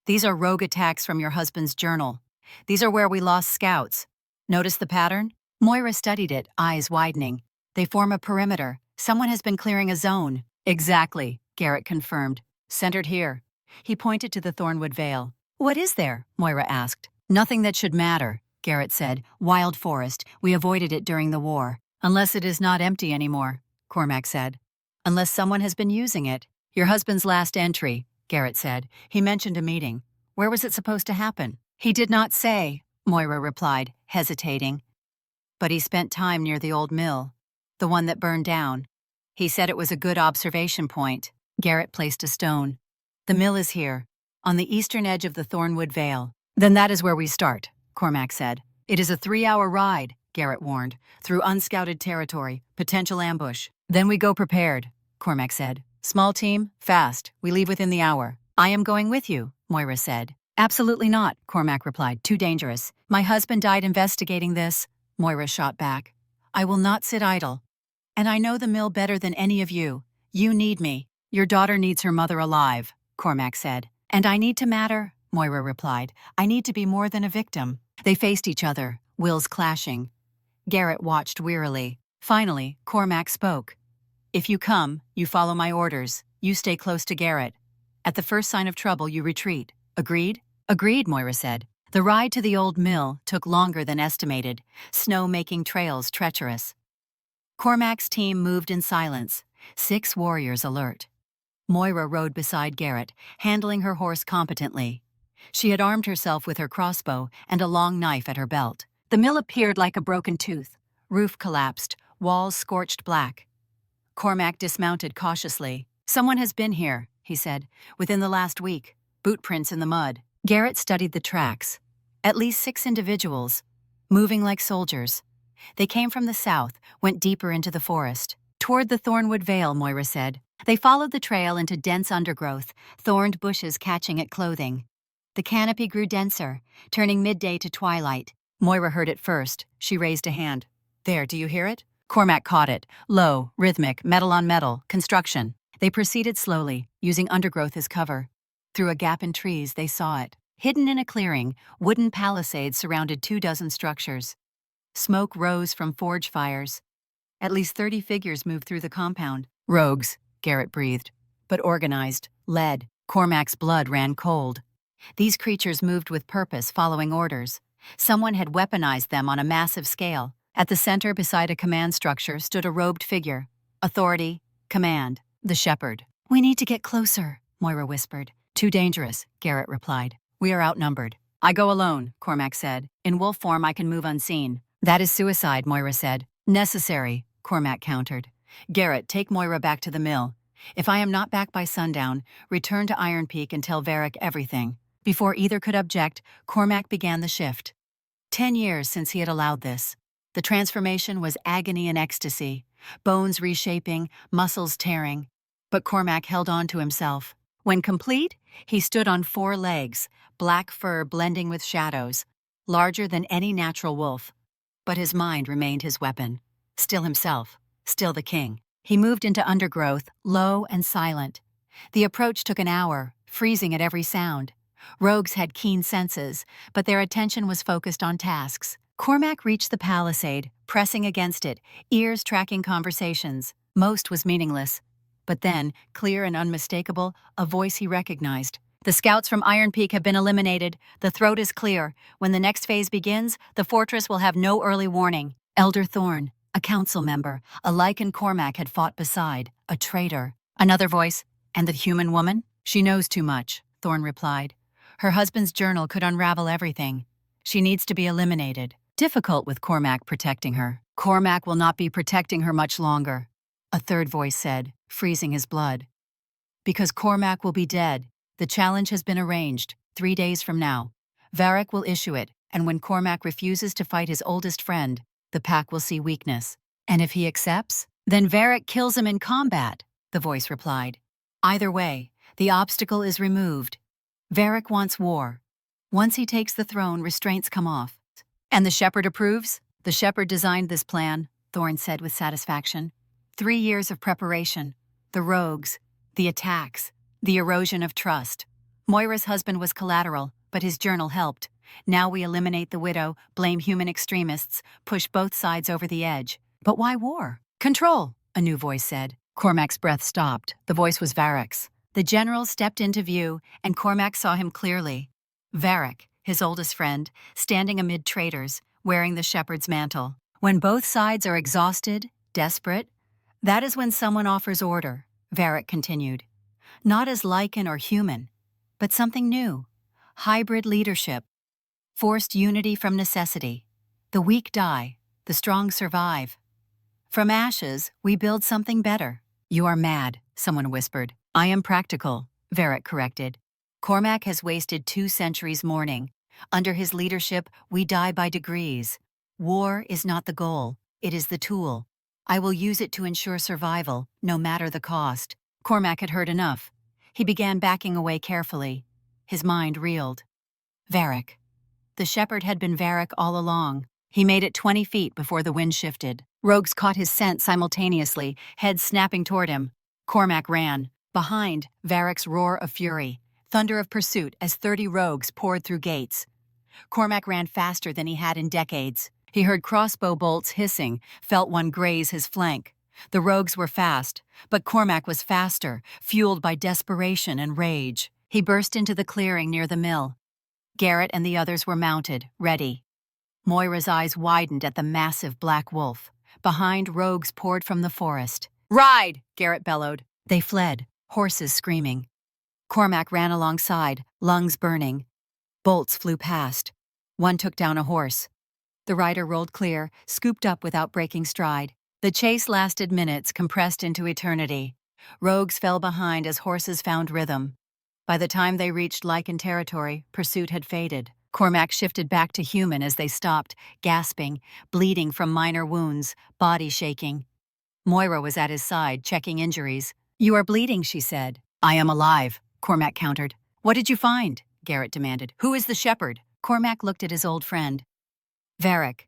These are rogue attacks from your husband's journal. These are where we lost scouts. Notice the pattern? Moira studied it, eyes widening. They form a perimeter. Someone has been clearing a zone. Exactly, Garrett confirmed. Centered here. He pointed to the Thornwood Vale. What is there? Moira asked. Nothing that should matter, Garrett said. Wild forest. We avoided it during the war. Unless it is not empty anymore, Cormac said. Unless someone has been using it. Your husband's last entry, Garrett said. He mentioned a meeting. Where was it supposed to happen? He did not say, Moira replied, hesitating. But he spent time near the old mill, the one that burned down. He said it was a good observation point. Garrett placed a stone. The mill is here, on the eastern edge of the Thornwood Vale. Then that is where we start, Cormac said. It is a 3-hour ride, Garrett warned, through unscouted territory, potential ambush. Then we go prepared, Cormac said. Small team, fast. We leave within the hour. I am going with you, Moira said. Absolutely not, Cormac replied. Too dangerous. My husband died investigating this, Moira shot back. I will not sit idle. And I know the mill better than any of you. You need me. Your daughter needs her mother alive, Cormac said. And I need to matter, Moira replied. I need to be more than a victim. They faced each other, wills clashing. Garrett watched wearily. Finally, Cormac spoke. If you come, you follow my orders. You stay close to Garrett. At the first sign of trouble, you retreat. Agreed? Agreed, Moira said. The ride to the old mill took longer than estimated, snow making trails treacherous. Cormac's team moved in silence, 6 warriors alert. Moira rode beside Garrett, handling her horse competently. She had armed herself with her crossbow and a long knife at her belt. The mill appeared like a broken tooth. Roof collapsed, walls scorched black. Cormac dismounted cautiously. Someone has been here, he said, within the last week. Boot prints in the mud. Garrett studied the tracks. At least 6 individuals, moving like soldiers. They came from the south, went deeper into the forest. Toward the Thornwood Vale, Moira said. They followed the trail into dense undergrowth, thorned bushes catching at clothing. The canopy grew denser, turning midday to twilight. Moira heard it first. She raised a hand. There, do you hear it? Cormac caught it. Low, rhythmic, metal on metal, construction. They proceeded slowly, using undergrowth as cover. Through a gap in trees, they saw it. Hidden in a clearing, wooden palisades surrounded 24 structures. Smoke rose from forge fires. At least 30 figures moved through the compound. Rogues, Garrett breathed. But organized, led. Cormac's blood ran cold. These creatures moved with purpose, following orders. Someone had weaponized them on a massive scale. At the center, beside a command structure, stood a robed figure. Authority, command, the shepherd. We need to get closer, Moira whispered. Too dangerous, Garrett replied. We are outnumbered. I go alone, Cormac said. In wolf form, I can move unseen. That is suicide, Moira said. Necessary, Cormac countered. Garrett, take Moira back to the mill. If I am not back by sundown, return to Iron Peak and tell Varric everything. Before either could object, Cormac began the shift. 10 years since he had allowed this. The transformation was agony and ecstasy, bones reshaping, muscles tearing. But Cormac held on to himself. When complete, he stood on 4 legs, black fur blending with shadows, larger than any natural wolf. But his mind remained his weapon. Still himself, still the king. He moved into undergrowth, low and silent. The approach took an hour, freezing at every sound. Rogues had keen senses, but their attention was focused on tasks. Cormac reached the palisade, pressing against it, ears tracking conversations. Most was meaningless. But then, clear and unmistakable, a voice he recognized. The scouts from Iron Peak have been eliminated. The throat is clear. When the next phase begins, the fortress will have no early warning. Elder Thorn, a council member, a lycan Cormac had fought beside, a traitor. Another voice, and the human woman? She knows too much, Thorn replied. Her husband's journal could unravel everything. She needs to be eliminated. Difficult with Cormac protecting her. Cormac will not be protecting her much longer, a third voice said, freezing his blood. Because Cormac will be dead, The challenge has been arranged, 3 days from now. Varric will issue it, and when Cormac refuses to fight his oldest friend, the pack will see weakness. And if he accepts, then Varric kills him in combat, the voice replied. Either way, the obstacle is removed. Varric wants war. Once he takes the throne, restraints come off. And the shepherd approves? The shepherd designed this plan, Thorne said with satisfaction. 3 years of preparation. The rogues, the attacks, the erosion of trust. Moira's husband was collateral, but his journal helped. Now we eliminate the widow, blame human extremists, push both sides over the edge. But why war? Control, a new voice said. Cormac's breath stopped. The voice was Varric's. The general stepped into view, and Cormac saw him clearly. Varric, his oldest friend, standing amid traitors, wearing the shepherd's mantle. When both sides are exhausted, desperate, that is when someone offers order, Varric continued. Not as lycan or human, but something new. Hybrid leadership. Forced unity from necessity. The weak die, the strong survive. From ashes, we build something better. You are mad, someone whispered. I am practical, Varric corrected. Cormac has wasted 2 centuries mourning. Under his leadership, we die by degrees. War is not the goal, it is the tool. I will use it to ensure survival, no matter the cost. Cormac had heard enough. He began backing away carefully. His mind reeled. Varric. The shepherd had been Varric all along. He made it 20 feet before the wind shifted. Rogues caught his scent simultaneously, heads snapping toward him. Cormac ran. Behind, Varric's roar of fury. Thunder of pursuit as 30 rogues poured through gates. Cormac ran faster than he had in decades. He heard crossbow bolts hissing, felt one graze his flank. The rogues were fast, but Cormac was faster, fueled by desperation and rage. He burst into the clearing near the mill. Garrett and the others were mounted, ready. Moira's eyes widened at the massive black wolf. Behind, rogues poured from the forest. Ride! Garrett bellowed. They fled, horses screaming. Cormac ran alongside, lungs burning. Bolts flew past. One took down a horse. The rider rolled clear, scooped up without breaking stride. The chase lasted minutes, compressed into eternity. Rogues fell behind as horses found rhythm. By the time they reached lycan territory, pursuit had faded. Cormac shifted back to human as they stopped, gasping, bleeding from minor wounds, body shaking. Moira was at his side, checking injuries. You are bleeding, she said. I am alive, Cormac countered. What did you find? Garrett demanded. Who is the shepherd? Cormac looked at his old friend. Varric.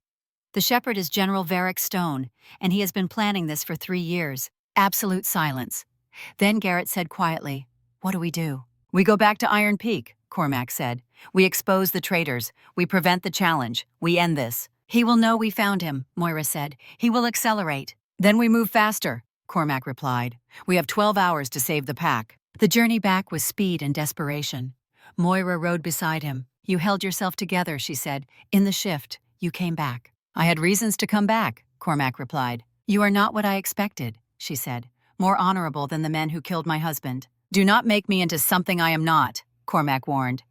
The shepherd is General Varric Stone, and he has been planning this for 3 years. Absolute silence. Then Garrett said quietly, What do we do? We go back to Iron Peak, Cormac said. We expose the traitors. We prevent the challenge. We end this. He will know we found him, Moira said. He will accelerate. Then we move faster, Cormac replied. We have 12 hours to save the pack. The journey back was speed and desperation. Moira rode beside him. You held yourself together, she said. In the shift, you came back. I had reasons to come back, Cormac replied. You are not what I expected, she said. More honorable than the men who killed my husband. Do not make me into something I am not, Cormac warned.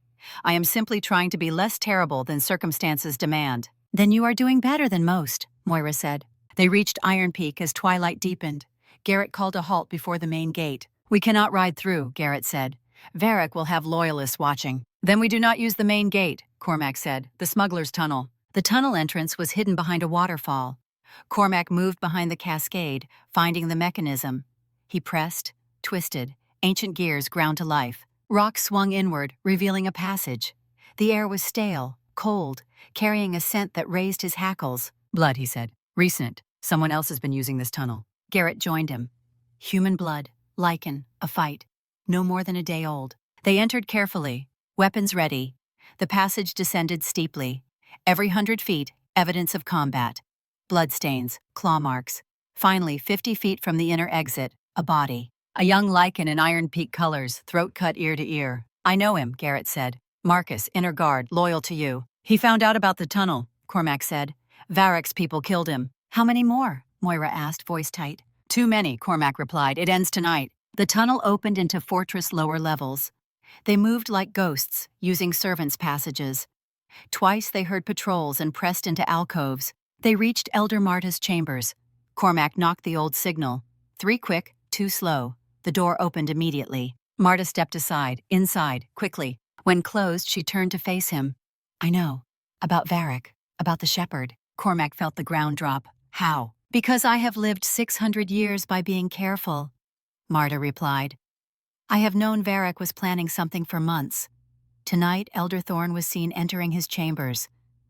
I am simply trying to be less terrible than circumstances demand. Then you are doing better than most, Moira said. They reached Iron Peak as twilight deepened. Garrett called a halt before the main gate. We cannot ride through, Garrett said. Varric will have loyalists watching. Then we do not use the main gate, Cormac said, the smuggler's tunnel. The tunnel entrance was hidden behind a waterfall. Cormac moved behind the cascade, finding the mechanism. He pressed, twisted, ancient gears ground to life. Rock swung inward, revealing a passage. The air was stale, cold, carrying a scent that raised his hackles. Blood, he said. Recent. Someone else has been using this tunnel. Garrett joined him. Human blood, lycan, a fight. No more than a day old. They entered carefully, weapons ready. The passage descended steeply. Every 100 feet, evidence of combat. Bloodstains, claw marks. Finally, 50 feet from the inner exit, a body. A young lycan in Iron Peak colors, throat cut ear to ear. I know him, Garrett said. Marcus, inner guard, loyal to you. He found out about the tunnel, Cormac said. Varric's people killed him. How many more? Moira asked, voice tight. Too many, Cormac replied. It ends tonight. The tunnel opened into fortress lower levels. They moved like ghosts, using servants' passages. Twice they heard patrols and pressed into alcoves. They reached Elder Marta's chambers. Cormac knocked the old signal. 3 quick, 2 slow. The door opened immediately. Marta stepped aside, inside, quickly. When closed, she turned to face him. I know. About Varric. About the shepherd. Cormac felt the ground drop. How? Because I have lived 600 years by being careful, Marta replied. I have known Varric was planning something for months. Tonight, Elder Thorn was seen entering his chambers.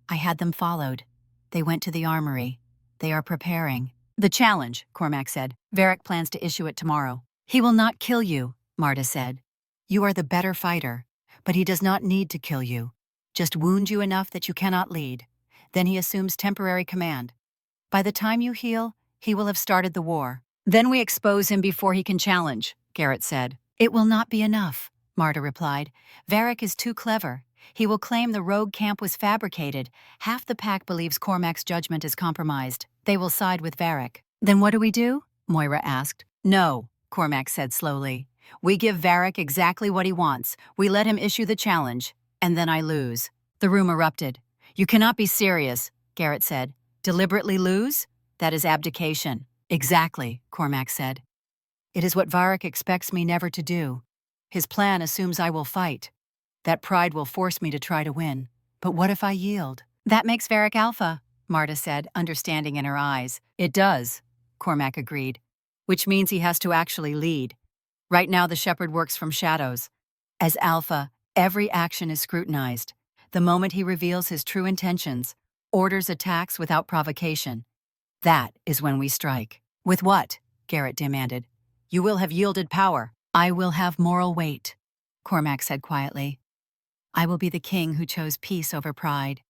I had them followed. They went to the armory. They are preparing. The challenge, Cormac said. Varric plans to issue it tomorrow. He will not kill you, Marta said. You are the better fighter, but he does not need to kill you. Just wound you enough that you cannot lead. Then he assumes temporary command. By the time you heal, he will have started the war. Then we expose him before he can challenge, Garrett said. It will not be enough, Marta replied. Varric is too clever. He will claim the rogue camp was fabricated. Half the pack believes Cormac's judgment is compromised. They will side with Varric. Then what do we do? Moira asked. No, Cormac said slowly. We give Varric exactly what he wants. We let him issue the challenge. And then I lose. The room erupted. You cannot be serious, Garrett said. Deliberately lose? That is abdication. Exactly, Cormac said. It is what Varric expects me never to do. His plan assumes I will fight. That pride will force me to try to win. But what if I yield? That makes Varric alpha, Marta said, understanding in her eyes. It does, Cormac agreed. Which means he has to actually lead. Right now the shepherd works from shadows. As alpha, every action is scrutinized. The moment he reveals his true intentions, orders attacks without provocation. That is when we strike. With what? Garrett demanded. You will have yielded power. I will have moral weight, Cormac said quietly. I will be the king who chose peace over pride.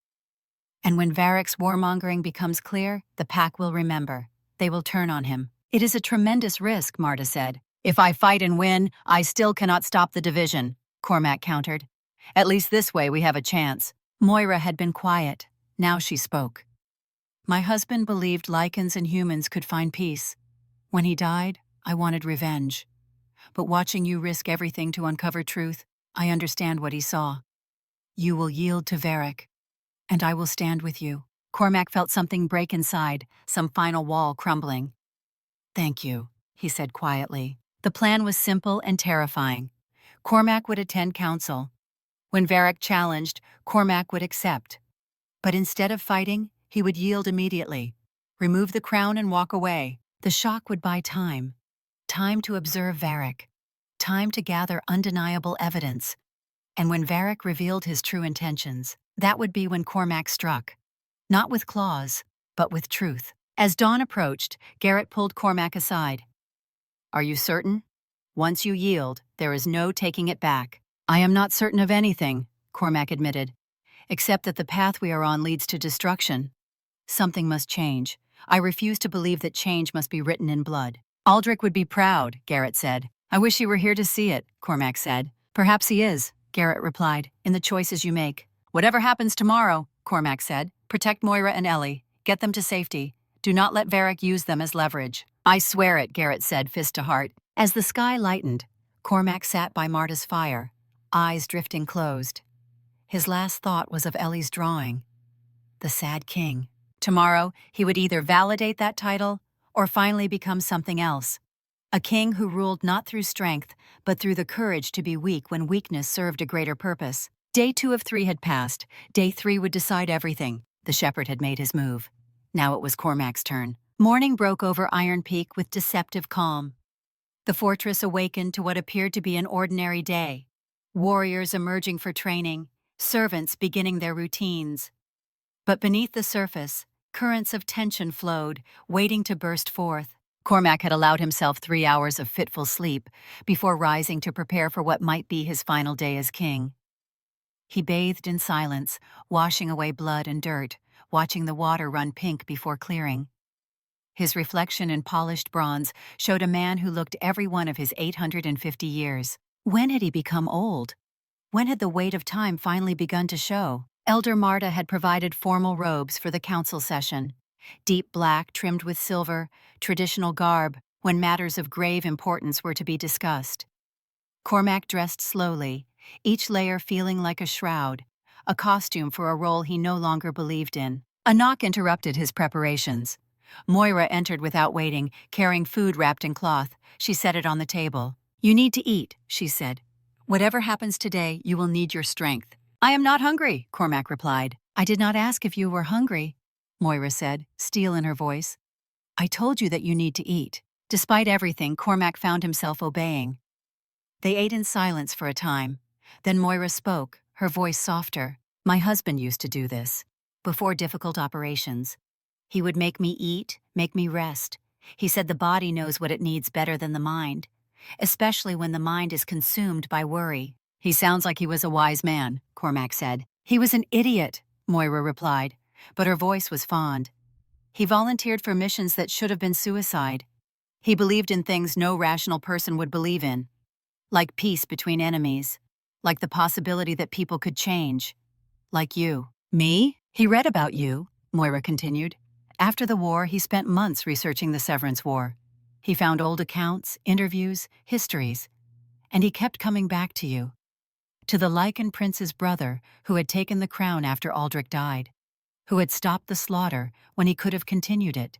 And when Varric's warmongering becomes clear, the pack will remember. They will turn on him. It is a tremendous risk, Marta said. If I fight and win, I still cannot stop the division, Cormac countered. At least this way we have a chance. Moira had been quiet. Now she spoke. My husband believed lycans and humans could find peace. When he died, I wanted revenge. But watching you risk everything to uncover truth, I understand what he saw. You will yield to Varric, and I will stand with you. Cormac felt something break inside, some final wall crumbling. Thank you, he said quietly. The plan was simple and terrifying. Cormac would attend council. When Varric challenged, Cormac would accept. But instead of fighting, he would yield immediately, remove the crown and walk away. The shock would buy time. Time to observe Varric. Time to gather undeniable evidence. And when Varric revealed his true intentions, that would be when Cormac struck. Not with claws, but with truth. As dawn approached, Garrett pulled Cormac aside. Are you certain? Once you yield, there is no taking it back. I am not certain of anything, Cormac admitted, except that the path we are on leads to destruction. Something must change. I refuse to believe that change must be written in blood. Aldrich would be proud, Garrett said. I wish he were here to see it, Cormac said. Perhaps he is, Garrett replied, in the choices you make. Whatever happens tomorrow, Cormac said, protect Moira and Ellie. Get them to safety. Do not let Varric use them as leverage. I swear it, Garrett said, fist to heart. As the sky lightened, Cormac sat by Marta's fire, eyes drifting closed. His last thought was of Ellie's drawing. The Sad King. Tomorrow, he would either validate that title or finally become something else. A king who ruled not through strength, but through the courage to be weak when weakness served a greater purpose. Day 2 of 3 had passed. Day 3 would decide everything. The shepherd had made his move. Now it was Cormac's turn. Morning broke over Iron Peak with deceptive calm. The fortress awakened to what appeared to be an ordinary day. Warriors emerging for training, servants beginning their routines. But beneath the surface, currents of tension flowed, waiting to burst forth. Cormac had allowed himself 3 hours of fitful sleep before rising to prepare for what might be his final day as king. He bathed in silence, washing away blood and dirt, watching the water run pink before clearing. His reflection in polished bronze showed a man who looked every one of his 850 years. When had he become old? When had the weight of time finally begun to show? Elder Marta had provided formal robes for the council session. Deep black trimmed with silver, traditional garb when matters of grave importance were to be discussed. Cormac dressed slowly, each layer feeling like a shroud, a costume for a role he no longer believed in. A knock interrupted his preparations. Moira entered without waiting, carrying food wrapped in cloth. She set it on the table. "You need to eat," she said. "Whatever happens today, you will need your strength." "I am not hungry," Cormac replied. "I did not ask if you were hungry," Moira said, steel in her voice. "I told you that you need to eat." Despite everything, Cormac found himself obeying. They ate in silence for a time. Then Moira spoke, her voice softer. "My husband used to do this. Before difficult operations. He would make me eat, make me rest. He said the body knows what it needs better than the mind, especially when the mind is consumed by worry." "He sounds like he was a wise man," Cormac said. "He was an idiot," Moira replied, but her voice was fond. "He volunteered for missions that should have been suicide. He believed in things no rational person would believe in, like peace between enemies, like the possibility that people could change. Like you." "Me? He read about you," Moira continued. "After the war, he spent months researching the Severance War. He found old accounts, interviews, histories, and he kept coming back to you. To the Lycan prince's brother who had taken the crown after Aldrich died, who had stopped the slaughter when he could have continued it,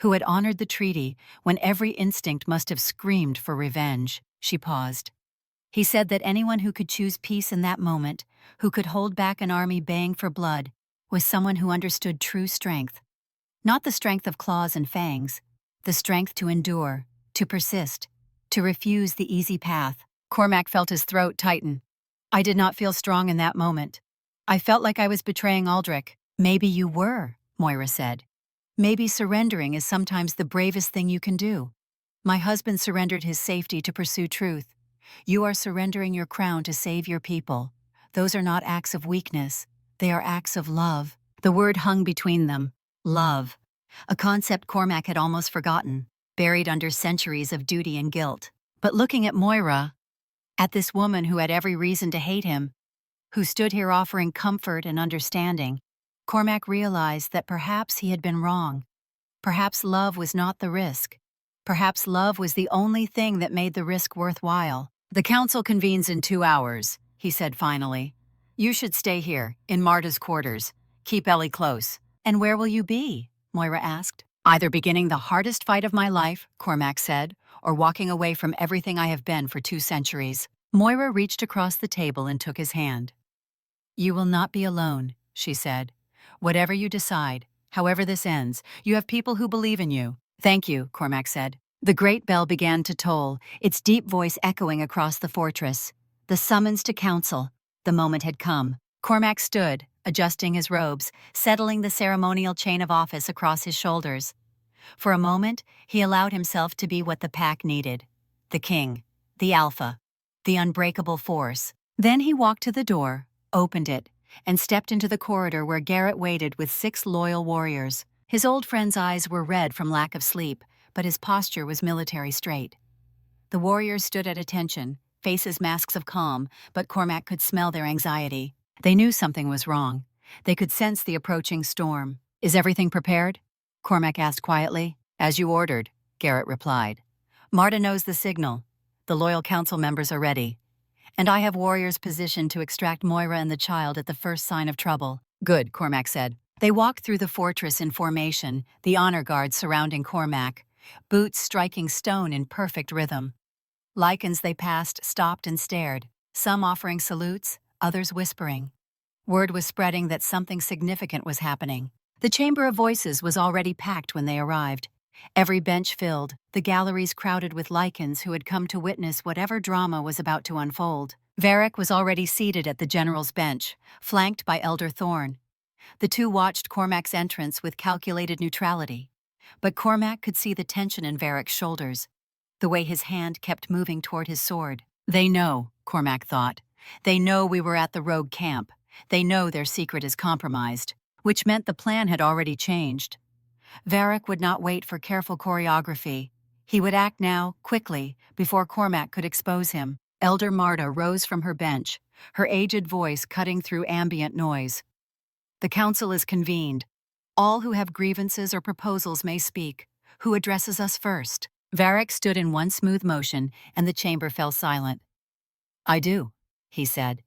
who had honored the treaty when every instinct must have screamed for revenge." She paused. "He said that anyone who could choose peace in that moment, who could hold back an army baying for blood, was someone who understood true strength. Not the strength of claws and fangs, the strength to endure, to persist, to refuse the easy path." Cormac felt his throat tighten. "I did not feel strong in that moment. I felt like I was betraying Aldrich." "Maybe you were," Moira said. "Maybe surrendering is sometimes the bravest thing you can do. My husband surrendered his safety to pursue truth. You are surrendering your crown to save your people. Those are not acts of weakness. They are acts of love." The word hung between them. Love. A concept Cormac had almost forgotten, buried under centuries of duty and guilt. But looking at Moira, at this woman who had every reason to hate him, who stood here offering comfort and understanding, Cormac realized that perhaps he had been wrong. Perhaps love was not the risk. Perhaps love was the only thing that made the risk worthwhile. "The council convenes in 2 hours," he said finally. "You should stay here, in Marta's quarters. Keep Ellie close." "And where will you be?" Moira asked. "Either beginning the hardest fight of my life," Cormac said, "or walking away from everything I have been for 2 centuries." Moira reached across the table and took his hand. "You will not be alone," she said. "Whatever you decide, however this ends, you have people who believe in you." "Thank you," Cormac said. The great bell began to toll, its deep voice echoing across the fortress. The summons to council. The moment had come. Cormac stood, adjusting his robes, settling the ceremonial chain of office across his shoulders. For a moment, he allowed himself to be what the pack needed. The king, the alpha, the unbreakable force. Then he walked to the door, opened it, and stepped into the corridor where Garrett waited with 6 loyal warriors. His old friend's eyes were red from lack of sleep, but his posture was military straight. The warriors stood at attention, faces masks of calm, but Cormac could smell their anxiety. They knew something was wrong. They could sense the approaching storm. "Is everything prepared?" Cormac asked quietly. "As you ordered," Garrett replied. "Marta knows the signal. The loyal council members are ready. And I have warriors positioned to extract Moira and the child at the first sign of trouble." "Good," Cormac said. They walked through the fortress in formation, the honor guard surrounding Cormac, boots striking stone in perfect rhythm. Lycans they passed stopped and stared, some offering salutes, others whispering. Word was spreading that something significant was happening. The Chamber of Voices was already packed when they arrived. Every bench filled, the galleries crowded with lycans who had come to witness whatever drama was about to unfold. Varric was already seated at the general's bench, flanked by Elder Thorn. The two watched Cormac's entrance with calculated neutrality. But Cormac could see the tension in Varric's shoulders, the way his hand kept moving toward his sword. "They know," Cormac thought. "They know we were at the rogue camp. They know their secret is compromised," which meant the plan had already changed. Varric would not wait for careful choreography. He would act now, quickly, before Cormac could expose him. Elder Marta rose from her bench, her aged voice cutting through ambient noise. "The council is convened. All who have grievances or proposals may speak. Who addresses us first?" Varric stood in one smooth motion, and the chamber fell silent. "I do," he said,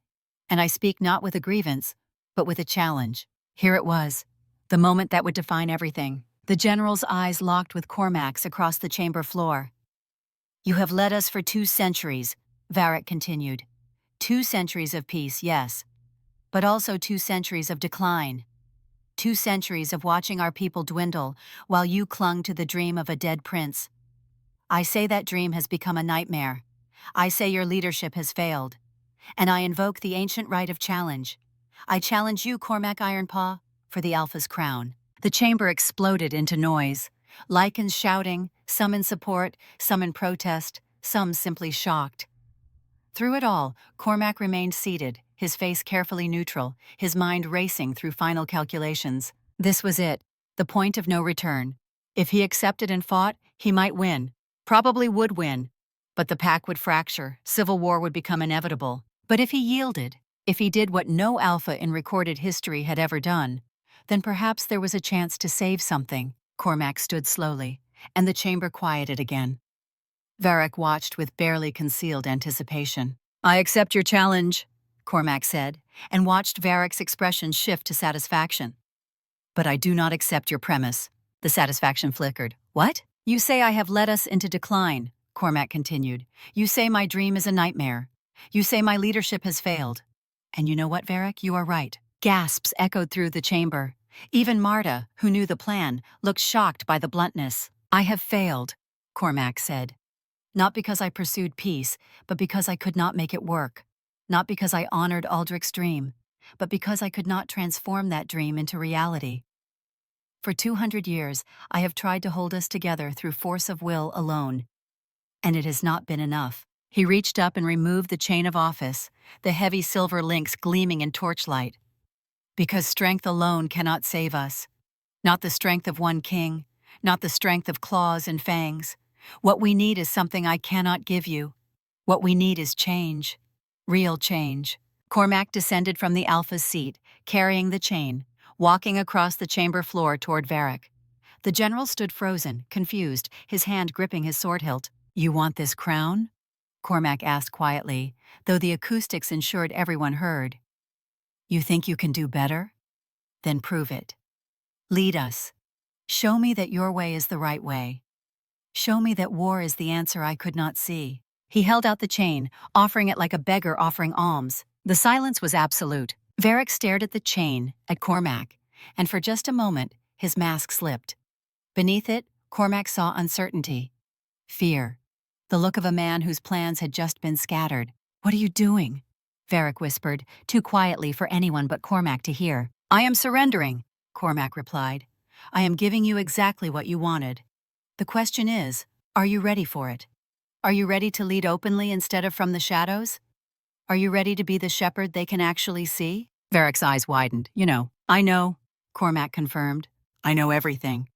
"and I speak not with a grievance, but with a challenge." Here it was, the moment that would define everything. The general's eyes locked with Cormac's across the chamber floor. You have led us for 2 centuries, Varric continued. 2 centuries of peace, yes, but also 2 centuries of decline. 2 centuries of watching our people dwindle while you clung to the dream of a dead prince. I say that dream has become a nightmare. I say your leadership has failed. And I invoke the ancient right of challenge. I challenge you, Cormac Ironpaw, for the Alpha's crown. The chamber exploded into noise. Lycans shouting, some in support, some in protest, some simply shocked. Through it all, Cormac remained seated, his face carefully neutral, his mind racing through final calculations. This was it, the point of no return. If he accepted and fought, he might win, probably would win. But the pack would fracture, civil war would become inevitable. But if he yielded, if he did what no Alpha in recorded history had ever done, then perhaps there was a chance to save something. Cormac stood slowly, and the chamber quieted again. Varric watched with barely concealed anticipation. I accept your challenge, Cormac said, and watched Varric's expression shift to satisfaction. But I do not accept your premise. The satisfaction flickered. What? You say I have led us into decline, Cormac continued. You say my dream is a nightmare. You say my leadership has failed. And you know what, Varric? You are right. Gasps echoed through the chamber. Even Marta, who knew the plan, looked shocked by the bluntness. I have failed, Cormac said. Not because I pursued peace, but because I could not make it work. Not because I honored Aldrich's dream, but because I could not transform that dream into reality. For 200 years, I have tried to hold us together through force of will alone. And it has not been enough. He reached up and removed the chain of office, the heavy silver links gleaming in torchlight. Because strength alone cannot save us. Not the strength of one king, not the strength of claws and fangs. What we need is something I cannot give you. What we need is change. Real change. Cormac descended from the Alpha's seat, carrying the chain, walking across the chamber floor toward Varric. The general stood frozen, confused, his hand gripping his sword hilt. You want this crown? Cormac asked quietly, though the acoustics ensured everyone heard. You think you can do better? Then prove it. Lead us. Show me that your way is the right way. Show me that war is the answer I could not see. He held out the chain, offering it like a beggar offering alms. The silence was absolute. Varric stared at the chain, at Cormac, and for just a moment, his mask slipped. Beneath it, Cormac saw uncertainty. Fear. The look of a man whose plans had just been scattered. What are you doing? Varric whispered, too quietly for anyone but Cormac to hear. I am surrendering, Cormac replied. I am giving you exactly what you wanted. The question is, are you ready for it? Are you ready to lead openly instead of from the shadows? Are you ready to be the shepherd they can actually see? Varric's eyes widened. You know. I know, Cormac confirmed. I know everything.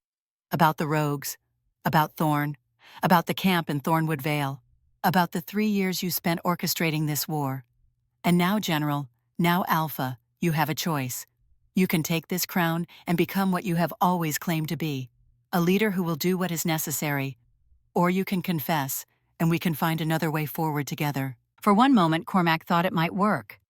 About the rogues, about Thorn, about the camp in Thornwood Vale, about the 3 years you spent orchestrating this war. And now, General, now Alpha, you have a choice. You can take this crown and become what you have always claimed to be. A leader who will do what is necessary. Or you can confess, and we can find another way forward together. For one moment, Cormac thought it might work.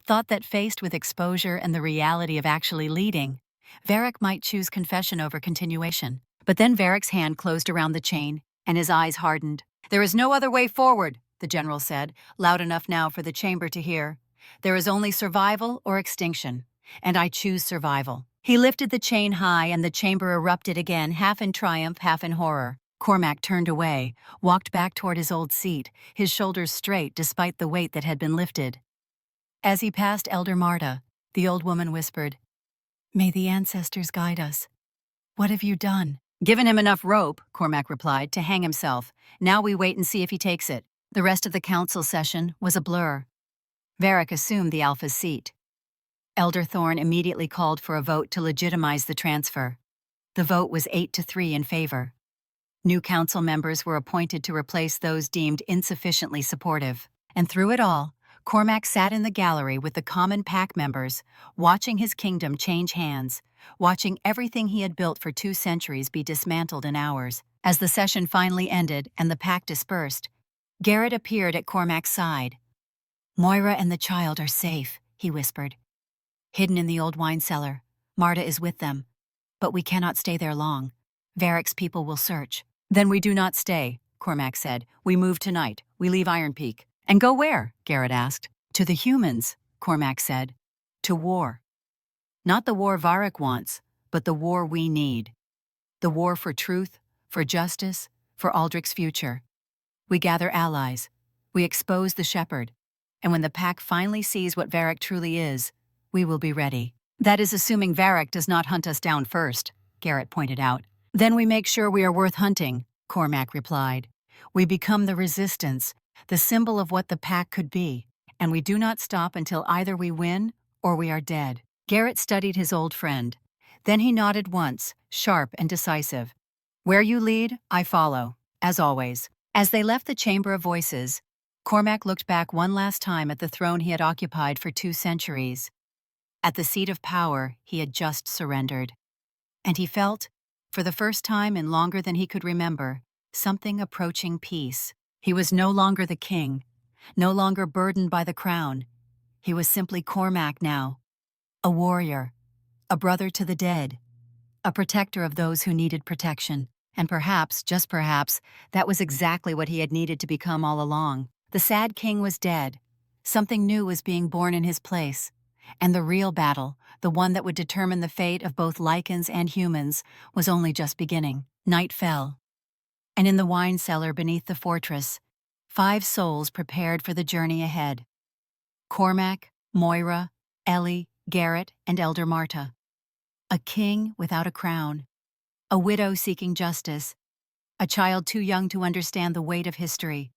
Thought that faced with exposure and the reality of actually leading, Varric might choose confession over continuation. But then Varric's hand closed around the chain, and his eyes hardened. There is no other way forward, the general said, loud enough now for the chamber to hear. There is only survival or extinction, and I choose survival. He lifted the chain high and the chamber erupted again, half in triumph, half in horror. Cormac turned away, walked back toward his old seat, his shoulders straight despite the weight that had been lifted. As he passed Elder Marta, the old woman whispered, May the ancestors guide us. What have you done? Given him enough rope, Cormac replied, to hang himself. Now we wait and see if he takes it. The rest of the council session was a blur. Varric assumed the Alpha's seat. Elder Thorn immediately called for a vote to legitimize the transfer. The vote was 8-3 in favor. New council members were appointed to replace those deemed insufficiently supportive. And through it all, Cormac sat in the gallery with the common pack members, watching his kingdom change hands, watching everything he had built for 2 centuries be dismantled in hours. As the session finally ended and the pack dispersed, Garrett appeared at Cormac's side. Moira and the child are safe, he whispered. Hidden in the old wine cellar. Marta is with them. But we cannot stay there long. Varric's people will search. Then we do not stay, Cormac said. "We move tonight. We leave Iron Peak." "And go where?" Garrett asked. "To the humans," Cormac said. "To war. Not the war Varric wants, but the war we need. The war for truth, for justice, for Aldrich's future. We gather allies. We expose the shepherd. And when the pack finally sees what Varric truly is, we will be ready." "That is assuming Varric does not hunt us down first," Garrett pointed out. "Then we make sure we are worth hunting," Cormac replied. "We become the resistance, the symbol of what the pack could be, and we do not stop until either we win or we are dead." Garrett studied his old friend. Then he nodded once, sharp and decisive. "Where you lead, I follow, as always." As they left the Chamber of Voices, Cormac looked back one last time at the throne he had occupied for 2 centuries. At the seat of power he had just surrendered. And he felt, for the first time in longer than he could remember, something approaching peace. He was no longer the king, no longer burdened by the crown. He was simply Cormac now, a warrior, a brother to the dead, a protector of those who needed protection. And perhaps, just perhaps, that was exactly what he had needed to become all along. The sad king was dead. Something new was being born in his place. And the real battle, the one that would determine the fate of both lycans and humans, was only just beginning. Night fell. And in the wine cellar beneath the fortress, 5 souls prepared for the journey ahead. Cormac, Moira, Ellie, Garrett, and Elder Marta. A king without a crown. A widow seeking justice, a child too young to understand the weight of history,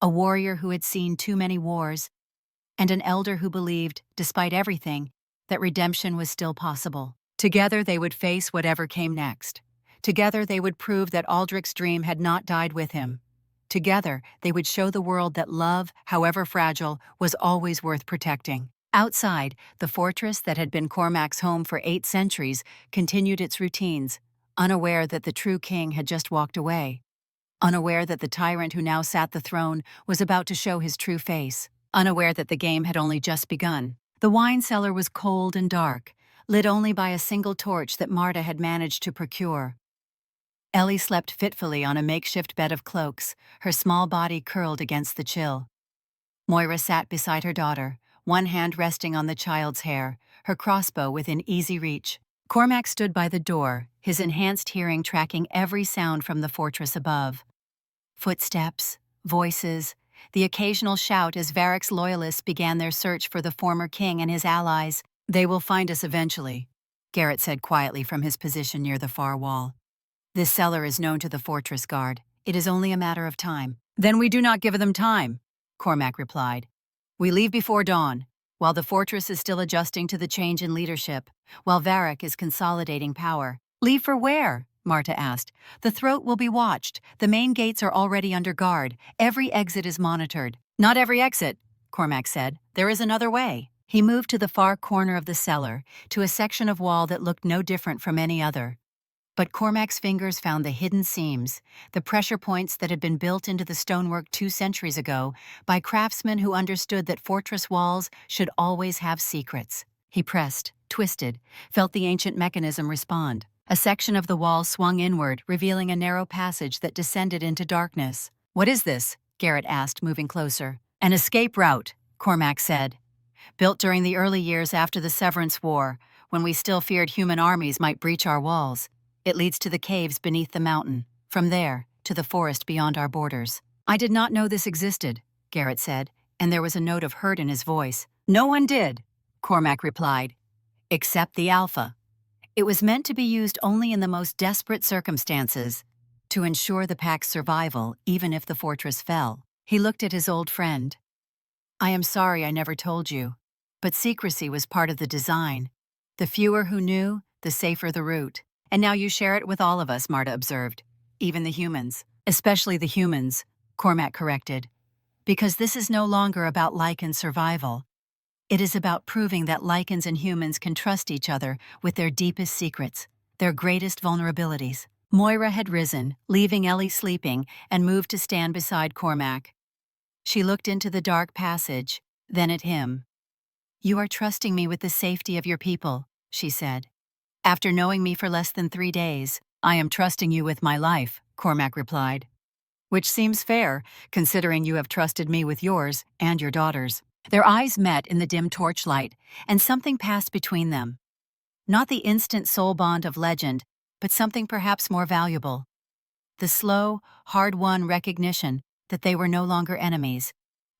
a warrior who had seen too many wars, and an elder who believed, despite everything, that redemption was still possible. Together they would face whatever came next. Together they would prove that Aldrich's dream had not died with him. Together they would show the world that love, however fragile, was always worth protecting. Outside, the fortress that had been Cormac's home for 8 centuries continued its routines, unaware that the true king had just walked away, unaware that the tyrant who now sat the throne was about to show his true face, unaware that the game had only just begun. The wine cellar was cold and dark, lit only by a single torch that Marta had managed to procure. Ellie slept fitfully on a makeshift bed of cloaks, her small body curled against the chill. Moira sat beside her daughter, one hand resting on the child's hair, her crossbow within easy reach. Cormac stood by the door, his enhanced hearing tracking every sound from the fortress above. Footsteps, voices, the occasional shout as Varric's loyalists began their search for the former king and his allies. "They will find us eventually," Garrett said quietly from his position near the far wall. "This cellar is known to the fortress guard. It is only a matter of time." "Then we do not give them time," Cormac replied. "We leave before dawn, while the fortress is still adjusting to the change in leadership, while Varric is consolidating power." "Leave for where?" Marta asked. "The throat will be watched. The main gates are already under guard. Every exit is monitored." "Not every exit," Cormac said. "There is another way." He moved to the far corner of the cellar, to a section of wall that looked no different from any other. But Cormac's fingers found the hidden seams, the pressure points that had been built into the stonework 2 centuries ago by craftsmen who understood that fortress walls should always have secrets. He pressed, twisted, felt the ancient mechanism respond. A section of the wall swung inward, revealing a narrow passage that descended into darkness. "What is this?" Garrett asked, moving closer. "An escape route," Cormac said. "Built during the early years after the Severance War, when we still feared human armies might breach our walls. It leads to the caves beneath the mountain, from there to the forest beyond our borders." "I did not know this existed," Garrett said, and there was a note of hurt in his voice. "No one did," Cormac replied, "except the Alpha. It was meant to be used only in the most desperate circumstances, to ensure the pack's survival even if the fortress fell." He looked at his old friend. "I am sorry I never told you, but secrecy was part of the design. The fewer who knew, the safer the route. And now you share it with all of us," Marta observed. "Even the humans." "Especially the humans," Cormac corrected. "Because this is no longer about lycan survival. It is about proving that lycans and humans can trust each other with their deepest secrets, their greatest vulnerabilities." Moira had risen, leaving Ellie sleeping, and moved to stand beside Cormac. She looked into the dark passage, then at him. "You are trusting me with the safety of your people," she said. "After knowing me for less than 3 days, I am trusting you with my life," Cormac replied. which seems fair, considering you have trusted me with yours and your daughters." Their eyes met in the dim torchlight, and something passed between them. Not the instant soul bond of legend, but something perhaps more valuable. The slow, hard-won recognition that they were no longer enemies,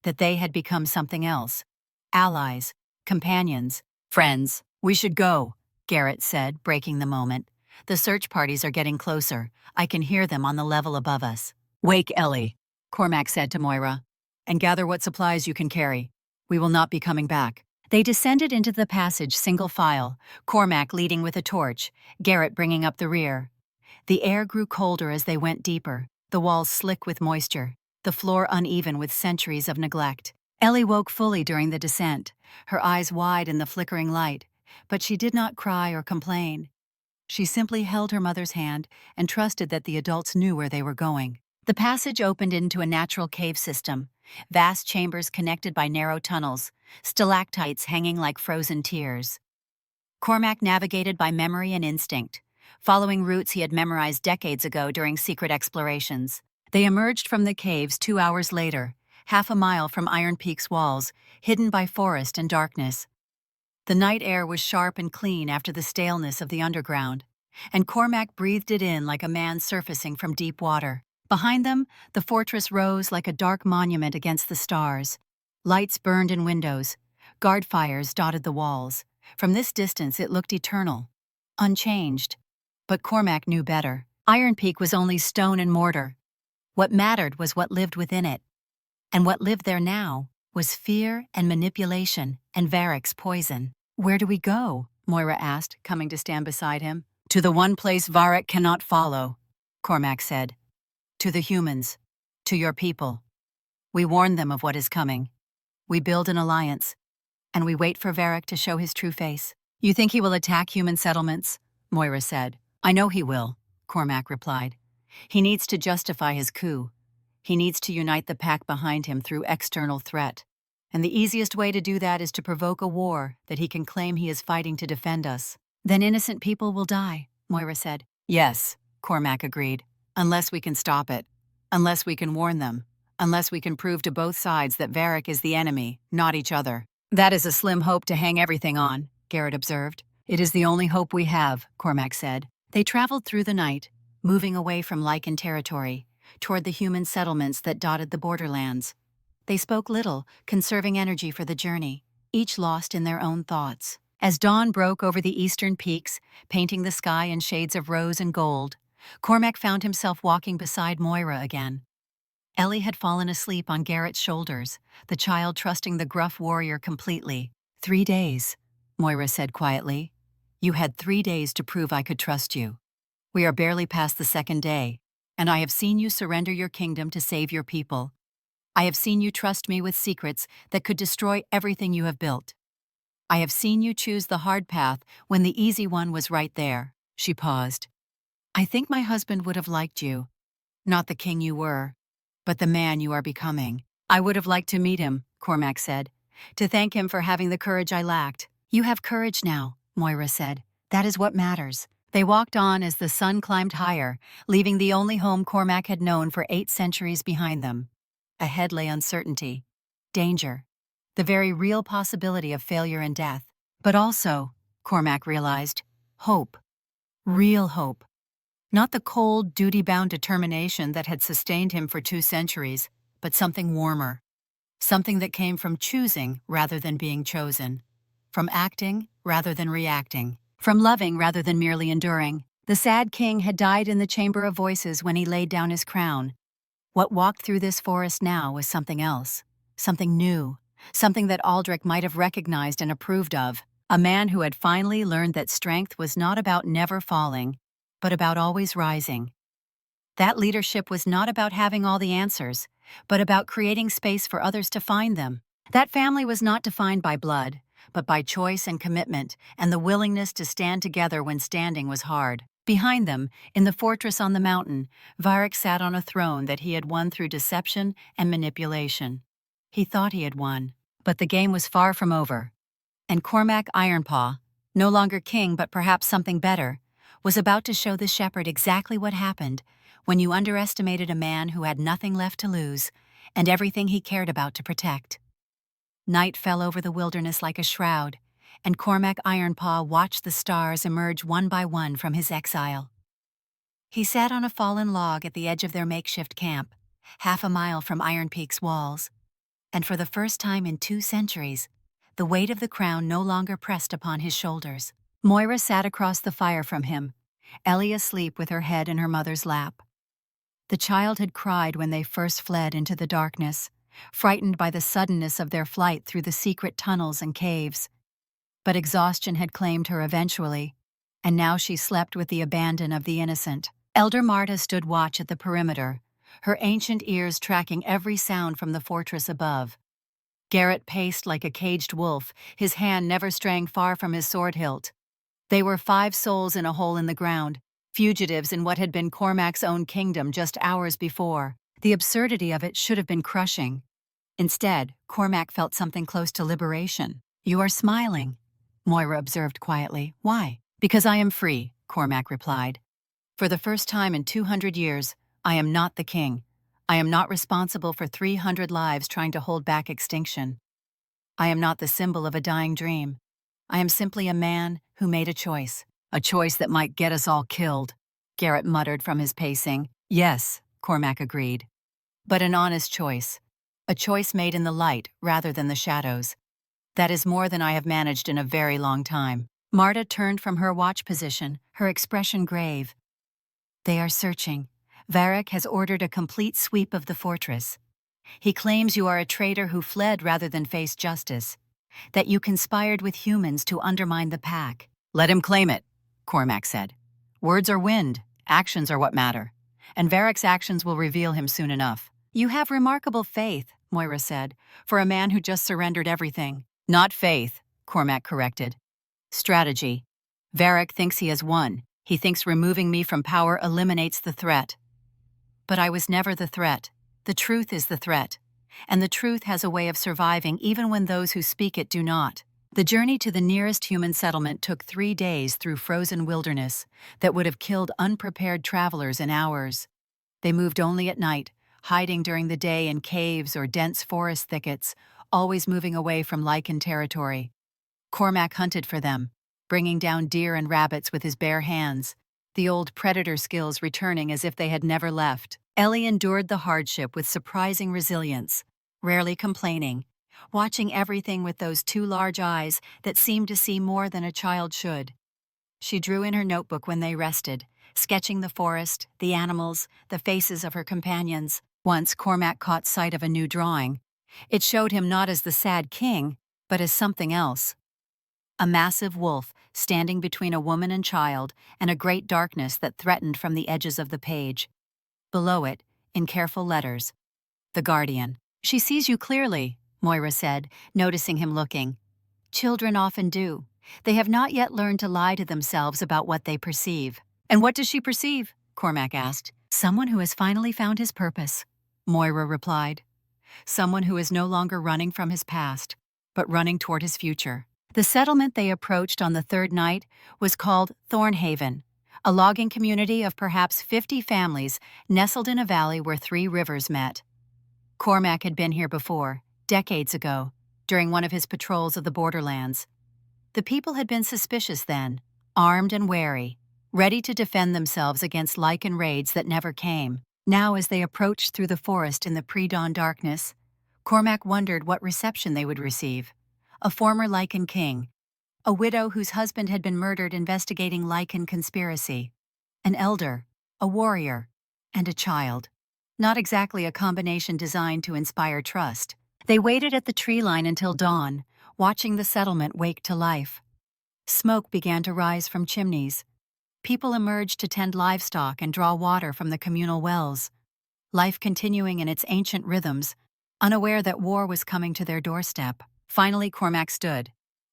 that they had become something else. Allies, companions, friends. "We should go," Garrett said, breaking the moment. "The search parties are getting closer. I can hear them on the level above us." "Wake Ellie," Cormac said to Moira, "and gather what supplies you can carry. We will not be coming back." They descended into the passage single file, Cormac leading with a torch, Garrett bringing up the rear. The air grew colder as they went deeper, the walls slick with moisture, the floor uneven with centuries of neglect. Ellie woke fully during the descent, her eyes wide in the flickering light, but she did not cry or complain. She simply held her mother's hand and trusted that the adults knew where they were going. The passage opened into a natural cave system, vast chambers connected by narrow tunnels, stalactites hanging like frozen tears. Cormac navigated by memory and instinct, following routes he had memorized decades ago during secret explorations. They emerged from the caves 2 hours later, half a mile from Iron Peak's walls, hidden by forest and darkness. The night air was sharp and clean after the staleness of the underground, and Cormac breathed it in like a man surfacing from deep water. Behind them, the fortress rose like a dark monument against the stars. Lights burned in windows. Guard fires dotted the walls. From this distance it looked eternal, unchanged. But Cormac knew better. Iron Peak was only stone and mortar. What mattered was what lived within it. And what lived there now was fear and manipulation and Varric's poison. "Where do we go?" Moira asked, coming to stand beside him. "To the one place Varric cannot follow," Cormac said. "To the humans. To your people. We warn them of what is coming. We build an alliance. And we wait for Varric to show his true face." "You think he will attack human settlements?" Moira said. "I know he will," Cormac replied. "He needs to justify his coup. He needs to unite the pack behind him through external threat. And the easiest way to do that is to provoke a war that he can claim he is fighting to defend us." "Then innocent people will die," Moira said. "Yes," Cormac agreed. "Unless we can stop it. Unless we can warn them. Unless we can prove to both sides that Varric is the enemy, not each other." "That is a slim hope to hang everything on," Garrett observed. "It is the only hope we have," Cormac said. They traveled through the night, moving away from lycan territory, toward the human settlements that dotted the borderlands. They spoke little, conserving energy for the journey, each lost in their own thoughts. As dawn broke over the eastern peaks, painting the sky in shades of rose and gold, Cormac found himself walking beside Moira again. Ellie had fallen asleep on Garrett's shoulders, the child trusting the gruff warrior completely. 3 days, Moira said quietly. "You had 3 days to prove I could trust you. We are barely past the 2nd day, and I have seen you surrender your kingdom to save your people. I have seen you trust me with secrets that could destroy everything you have built. I have seen you choose the hard path when the easy one was right there." She paused. "I think my husband would have liked you. Not the king you were, but the man you are becoming." "I would have liked to meet him," Cormac said, "to thank him for having the courage I lacked." "You have courage now," Moira said. "That is what matters." They walked on as the sun climbed higher, leaving the only home Cormac had known for 8 centuries behind them. Ahead lay uncertainty, danger, the very real possibility of failure and death. But also, Cormac realized, hope. Real hope. Not the cold, duty-bound determination that had sustained him for 2 centuries, but something warmer. Something that came from choosing rather than being chosen. From acting rather than reacting. From loving rather than merely enduring. The sad king had died in the Chamber of Voices when he laid down his crown. What walked through this forest now was something else. Something new. Something that Aldrich might have recognized and approved of. A man who had finally learned that strength was not about never falling, but about always rising. That leadership was not about having all the answers, but about creating space for others to find them. That family was not defined by blood, but by choice and commitment, and the willingness to stand together when standing was hard. Behind them, in the fortress on the mountain, Varric sat on a throne that he had won through deception and manipulation. He thought he had won, but the game was far from over. And Cormac Ironpaw, no longer king but perhaps something better, was about to show the shepherd exactly what happened when you underestimated a man who had nothing left to lose and everything he cared about to protect. Night fell over the wilderness like a shroud, and Cormac Ironpaw watched the stars emerge one by one from his exile. He sat on a fallen log at the edge of their makeshift camp, half a mile from Iron Peak's walls, and for the first time in 2 centuries, the weight of the crown no longer pressed upon his shoulders. Moira sat across the fire from him, Ellie asleep with her head in her mother's lap. The child had cried when they first fled into the darkness, frightened by the suddenness of their flight through the secret tunnels and caves. But exhaustion had claimed her eventually, and now she slept with the abandon of the innocent. Elder Marta stood watch at the perimeter, her ancient ears tracking every sound from the fortress above. Garrett paced like a caged wolf, his hand never straying far from his sword hilt. They were 5 souls in a hole in the ground, fugitives in what had been Cormac's own kingdom just hours before. The absurdity of it should have been crushing. Instead, Cormac felt something close to liberation. "You are smiling," Moira observed quietly. "Why?" "Because I am free," Cormac replied. "For the first time in 200 years, I am not the king. I am not responsible for 300 lives trying to hold back extinction. I am not the symbol of a dying dream. I am simply a man who made a choice that might get us all killed," Garrett muttered from his pacing. "Yes," Cormac agreed. "But an honest choice. A choice made in the light rather than the shadows. That is more than I have managed in a very long time." Marta turned from her watch position, her expression grave. "They are searching. Varric has ordered a complete sweep of the fortress. He claims you are a traitor who fled rather than face justice, that you conspired with humans to undermine the pack." "Let him claim it," Cormac said. "Words are wind, actions are what matter, and Varric's actions will reveal him soon enough." "You have remarkable faith," Moira said, "for a man who just surrendered everything." "Not faith," Cormac corrected. "Strategy. Varric thinks he has won. He thinks removing me from power eliminates the threat. But I was never the threat. The truth is the threat, and the truth has a way of surviving even when those who speak it do not." The journey to the nearest human settlement took 3 days through frozen wilderness that would have killed unprepared travelers in hours. They moved only at night, hiding during the day in caves or dense forest thickets, always moving away from lycan territory. Cormac hunted for them, bringing down deer and rabbits with his bare hands, the old predator skills returning as if they had never left. Ellie endured the hardship with surprising resilience, rarely complaining, watching everything with those 2 large eyes that seemed to see more than a child should. She drew in her notebook when they rested, sketching the forest, the animals, the faces of her companions. Once Cormac caught sight of a new drawing. It showed him not as the sad king, but as something else. A massive wolf standing between a woman and child and a great darkness that threatened from the edges of the page. Below it, in careful letters, "The Guardian." "She sees you clearly," Moira said, noticing him looking. "Children often do. They have not yet learned to lie to themselves about what they perceive." "And what does she perceive?" Cormac asked. "Someone who has finally found his purpose," Moira replied. "Someone who is no longer running from his past, but running toward his future." The settlement they approached on the 3rd night was called Thornhaven, a logging community of perhaps 50 families nestled in a valley where 3 rivers met. Cormac had been here before, decades ago, during one of his patrols of the borderlands. The people had been suspicious then, armed and wary, ready to defend themselves against lycan raids that never came. Now, as they approached through the forest in the pre-dawn darkness, Cormac wondered what reception they would receive. A former lycan king, a widow whose husband had been murdered investigating lycan conspiracy, an elder, a warrior, and a child. Not exactly a combination designed to inspire trust. They waited at the tree line until dawn, watching the settlement wake to life. Smoke began to rise from chimneys. People emerged to tend livestock and draw water from the communal wells. Life continuing in its ancient rhythms, unaware that war was coming to their doorstep. Finally, Cormac stood.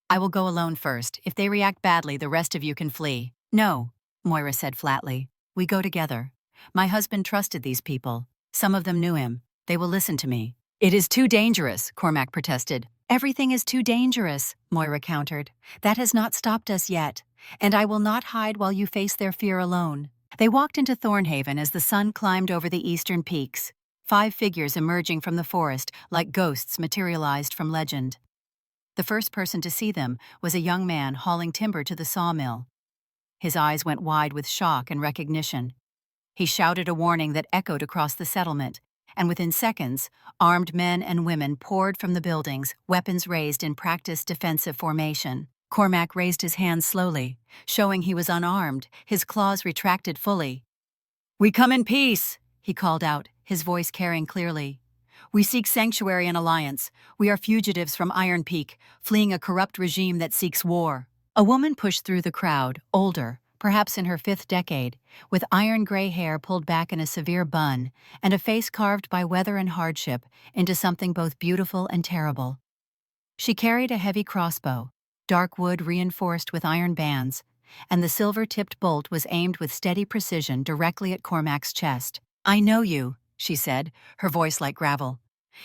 "I will go alone first. If they react badly, the rest of you can flee." "No," Moira said flatly. "We go together. My husband trusted these people. Some of them knew him. They will listen to me." "It is too dangerous," Cormac protested. "Everything is too dangerous," Moira countered. "That has not stopped us yet. and I will not hide while you face their fear alone." They walked into Thornhaven as the sun climbed over the eastern peaks, 5 figures emerging from the forest like ghosts materialized from legend. The first person to see them was a young man hauling timber to the sawmill. His eyes went wide with shock and recognition. He shouted a warning that echoed across the settlement, and within seconds, armed men and women poured from the buildings, weapons raised in practiced defensive formation. Cormac raised his hands slowly, showing he was unarmed, his claws retracted fully. "We come in peace," he called out, his voice carrying clearly. "We seek sanctuary and alliance. We are fugitives from Iron Peak, fleeing a corrupt regime that seeks war." A woman pushed through the crowd, older, perhaps in her 5th decade, with iron-gray hair pulled back in a severe bun, and a face carved by weather and hardship into something both beautiful and terrible. She carried a heavy crossbow, dark wood reinforced with iron bands, and the silver-tipped bolt was aimed with steady precision directly at Cormac's chest. "I know you," she said, her voice like gravel.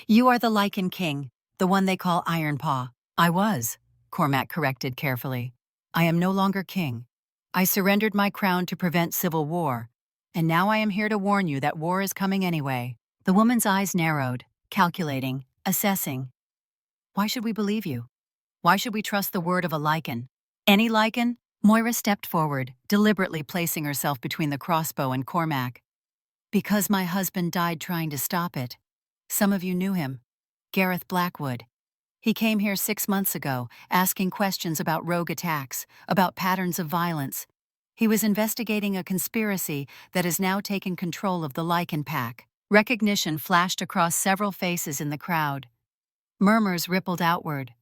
"You are the Lycan King, the one they call Ironpaw." "I was," Cormac corrected carefully. "I am no longer king. I surrendered my crown to prevent civil war, and now I am here to warn you that war is coming anyway." The woman's eyes narrowed, calculating, assessing. "Why should we believe you? Why should we trust the word of a lycan?" "Any lycan?" Moira stepped forward, deliberately placing herself between the crossbow and Cormac. "Because my husband died trying to stop it. Some of you knew him. Gareth Blackwood. He came here 6 months ago, asking questions about rogue attacks, about patterns of violence. He was investigating a conspiracy that has now taken control of the Lycan pack." Recognition flashed across several faces in the crowd. Murmurs rippled outward.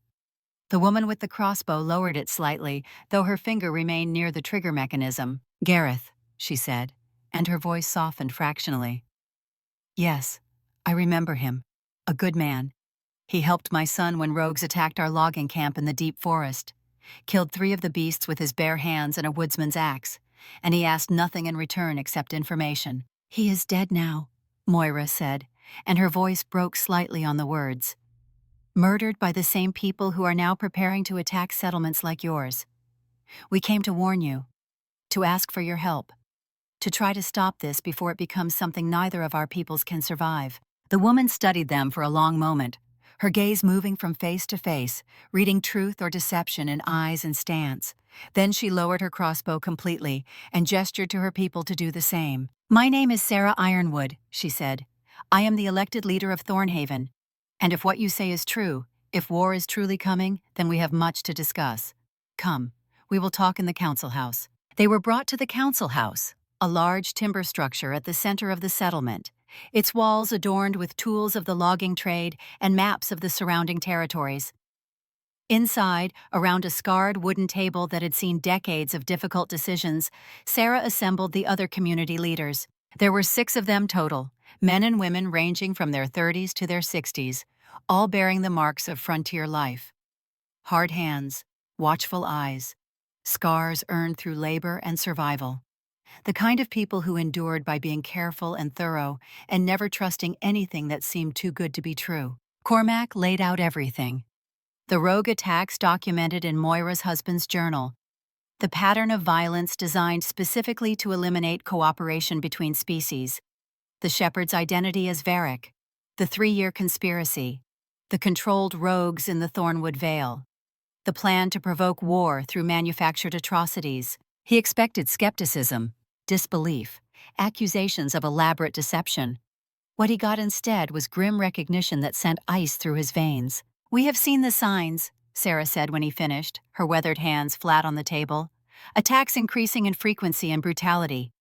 The woman with the crossbow lowered it slightly, though her finger remained near the trigger mechanism. "Gareth," she said, and her voice softened fractionally. "Yes, I remember him. A good man. He helped my son when rogues attacked our logging camp in the deep forest, killed 3 of the beasts with his bare hands and a woodsman's axe, and he asked nothing in return except information." "He is dead now," Moira said, and her voice broke slightly on the words. "Murdered by the same people who are now preparing to attack settlements like yours. We came to warn you, to ask for your help, to try to stop this before it becomes something neither of our peoples can survive." The woman studied them for a long moment, her gaze moving from face to face, reading truth or deception in eyes and stance. Then she lowered her crossbow completely and gestured to her people to do the same. "My name is Sarah Ironwood," she said. "I am the elected leader of Thornhaven. And if what you say is true, if war is truly coming, then we have much to discuss. Come, we will talk in the council house." They were brought to the council house, a large timber structure at the center of the settlement, its walls adorned with tools of the logging trade and maps of the surrounding territories. Inside, around a scarred wooden table that had seen decades of difficult decisions, Sarah assembled the other community leaders. There were 6 of them total, men and women ranging from their 30s to their 60s, all bearing the marks of frontier life. Hard hands, watchful eyes, scars earned through labor and survival. The kind of people who endured by being careful and thorough and never trusting anything that seemed too good to be true. Cormac laid out everything. The rogue attacks documented in Moira's husband's journal. The pattern of violence designed specifically to eliminate cooperation between species. The shepherd's identity as Varric. The 3-year conspiracy. The controlled rogues in the Thornwood Vale. The plan to provoke war through manufactured atrocities. He expected skepticism, disbelief, accusations of elaborate deception. What he got instead was grim recognition that sent ice through his veins. "We have seen the signs," Sarah said when he finished, her weathered hands flat on the table. "Attacks increasing in frequency and brutality.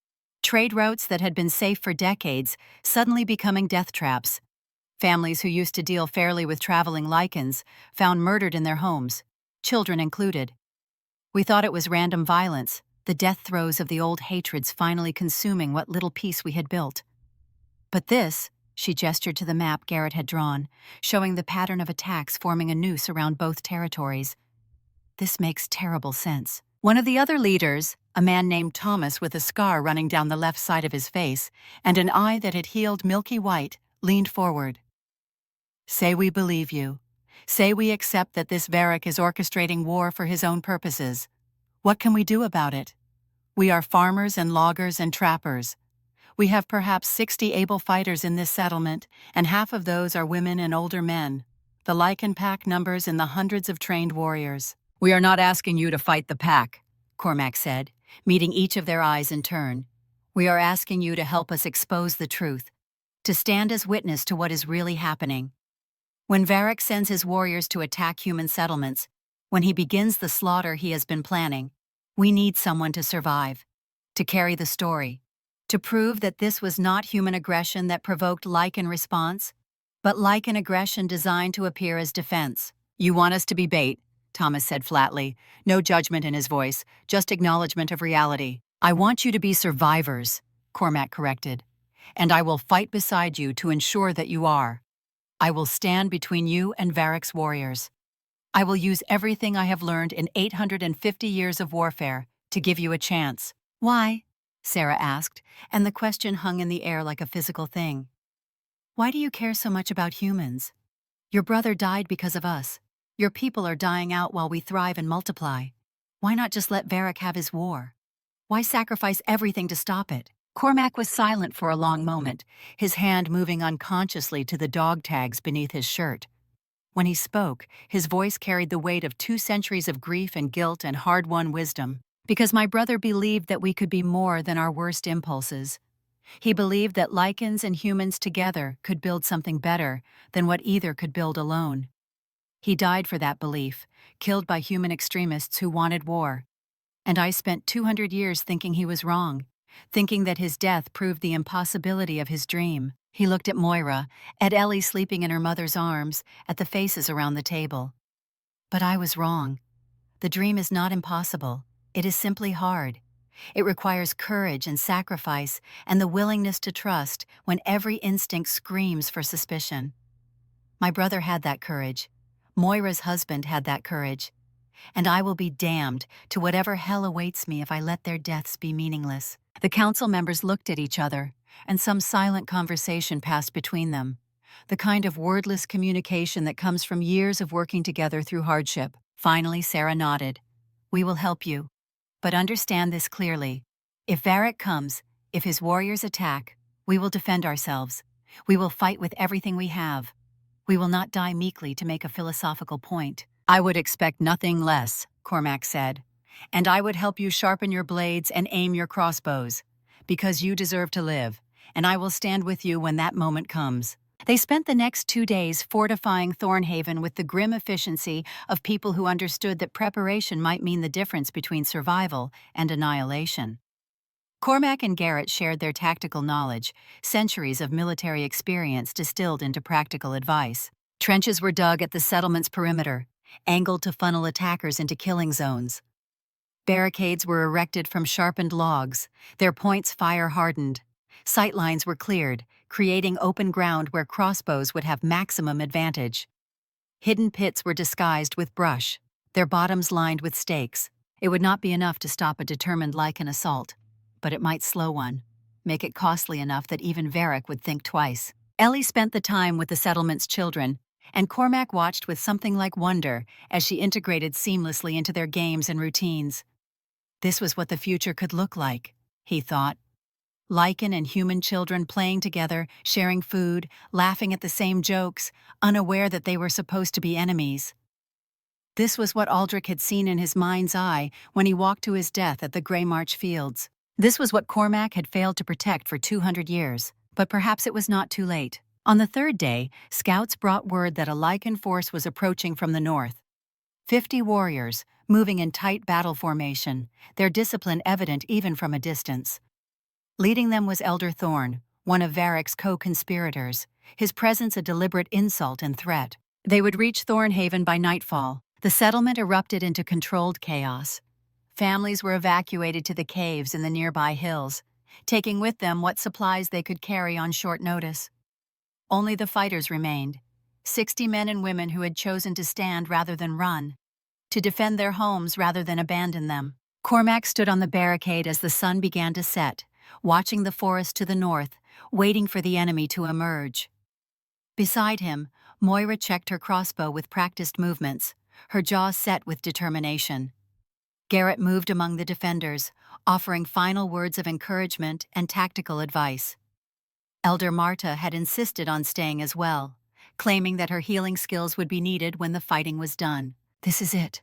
Trade routes that had been safe for decades suddenly becoming death traps. Families who used to deal fairly with traveling lycans found murdered in their homes, children included. We thought it was random violence, the death throes of the old hatreds finally consuming what little peace we had built. But this," she gestured to the map Garrett had drawn, showing the pattern of attacks forming a noose around both territories. "This makes terrible sense." One of the other leaders, a man named Thomas with a scar running down the left side of his face and an eye that had healed milky white, leaned forward. "Say we believe you. Say we accept that this Varric is orchestrating war for his own purposes. What can we do about it? We are farmers and loggers and trappers. We have perhaps 60 able fighters in this settlement, and half of those are women and older men. The lycan pack numbers in the hundreds of trained warriors. We are not asking you to fight the pack, Cormac said, meeting each of their eyes in turn. We are asking you to help us expose the truth, to stand as witness to what is really happening. When Varric sends his warriors to attack human settlements, when he begins the slaughter he has been planning, we need someone to survive, to carry the story, to prove that this was not human aggression that provoked lycan response, but lycan aggression designed to appear as defense. You want us to be bait, Thomas said flatly, no judgment in his voice, just acknowledgement of reality. I want you to be survivors, Cormac corrected, and I will fight beside you to ensure that you are. I will stand between you and Varric's warriors. I will use everything I have learned in 850 years of warfare to give you a chance. Why? Sarah asked, and the question hung in the air like a physical thing. Why do you care so much about humans? Your brother died because of us. Your people are dying out while we thrive and multiply. Why not just let Varric have his war? Why sacrifice everything to stop it? Cormac was silent for a long moment, his hand moving unconsciously to the dog tags beneath his shirt. When he spoke, his voice carried the weight of 2 centuries of grief and guilt and hard-won wisdom. Because my brother believed that we could be more than our worst impulses. He believed that lycans and humans together could build something better than what either could build alone. He died for that belief, killed by human extremists who wanted war. And I spent 200 years thinking he was wrong, thinking that his death proved the impossibility of his dream. He looked at Moira, at Ellie sleeping in her mother's arms, at the faces around the table. But I was wrong. The dream is not impossible. It is simply hard. It requires courage and sacrifice and the willingness to trust when every instinct screams for suspicion. My brother had that courage. Moira's husband had that courage. And I will be damned to whatever hell awaits me if I let their deaths be meaningless. The council members looked at each other, and some silent conversation passed between them. The kind of wordless communication that comes from years of working together through hardship. Finally, Sarah nodded. We will help you. But understand this clearly. If Varric comes, if his warriors attack, we will defend ourselves. We will fight with everything we have. We will not die meekly to make a philosophical point. I would expect nothing less, Cormac said. And I would help you sharpen your blades and aim your crossbows, because you deserve to live, and I will stand with you when that moment comes. They spent the next 2 days fortifying Thornhaven with the grim efficiency of people who understood that preparation might mean the difference between survival and annihilation. Cormac and Garrett shared their tactical knowledge, centuries of military experience distilled into practical advice. Trenches were dug at the settlement's perimeter, angled to funnel attackers into killing zones. Barricades were erected from sharpened logs, their points fire-hardened. Sightlines were cleared, creating open ground where crossbows would have maximum advantage. Hidden pits were disguised with brush, their bottoms lined with stakes. It would not be enough to stop a determined lycan assault, but it might slow one, make it costly enough that even Varric would think twice. Ellie spent the time with the settlement's children, and Cormac watched with something like wonder as she integrated seamlessly into their games and routines. This was what the future could look like, he thought. Lycan and human children playing together, sharing food, laughing at the same jokes, unaware that they were supposed to be enemies. This was what Aldrich had seen in his mind's eye when he walked to his death at the Grey March Fields. This was what Cormac had failed to protect for 200 years, but perhaps it was not too late. On the 3rd day, scouts brought word that a lycan force was approaching from the north. 50 warriors, moving in tight battle formation, their discipline evident even from a distance. Leading them was Elder Thorn, one of Varric's co-conspirators, his presence a deliberate insult and threat. They would reach Thornhaven by nightfall. The settlement erupted into controlled chaos. Families were evacuated to the caves in the nearby hills, taking with them what supplies they could carry on short notice. Only the fighters remained, 60 men and women who had chosen to stand rather than run, to defend their homes rather than abandon them. Cormac stood on the barricade as the sun began to set, watching the forest to the north, waiting for the enemy to emerge. Beside him, Moira checked her crossbow with practiced movements, her jaw set with determination. Garrett moved among the defenders, offering final words of encouragement and tactical advice. Elder Marta had insisted on staying as well, claiming that her healing skills would be needed when the fighting was done. "This is it,"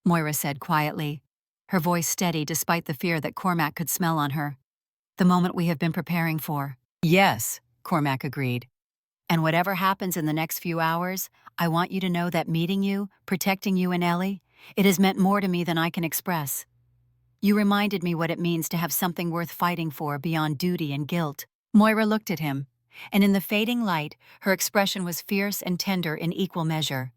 Moira said quietly, her voice steady despite the fear that Cormac could smell on her. "The moment we have been preparing for." "Yes," Cormac agreed. "And whatever happens in the next few hours, I want you to know that meeting you, protecting you and Ellie, it has meant more to me than I can express. You reminded me what it means to have something worth fighting for beyond duty and guilt." Moira looked at him, and in the fading light, her expression was fierce and tender in equal measure.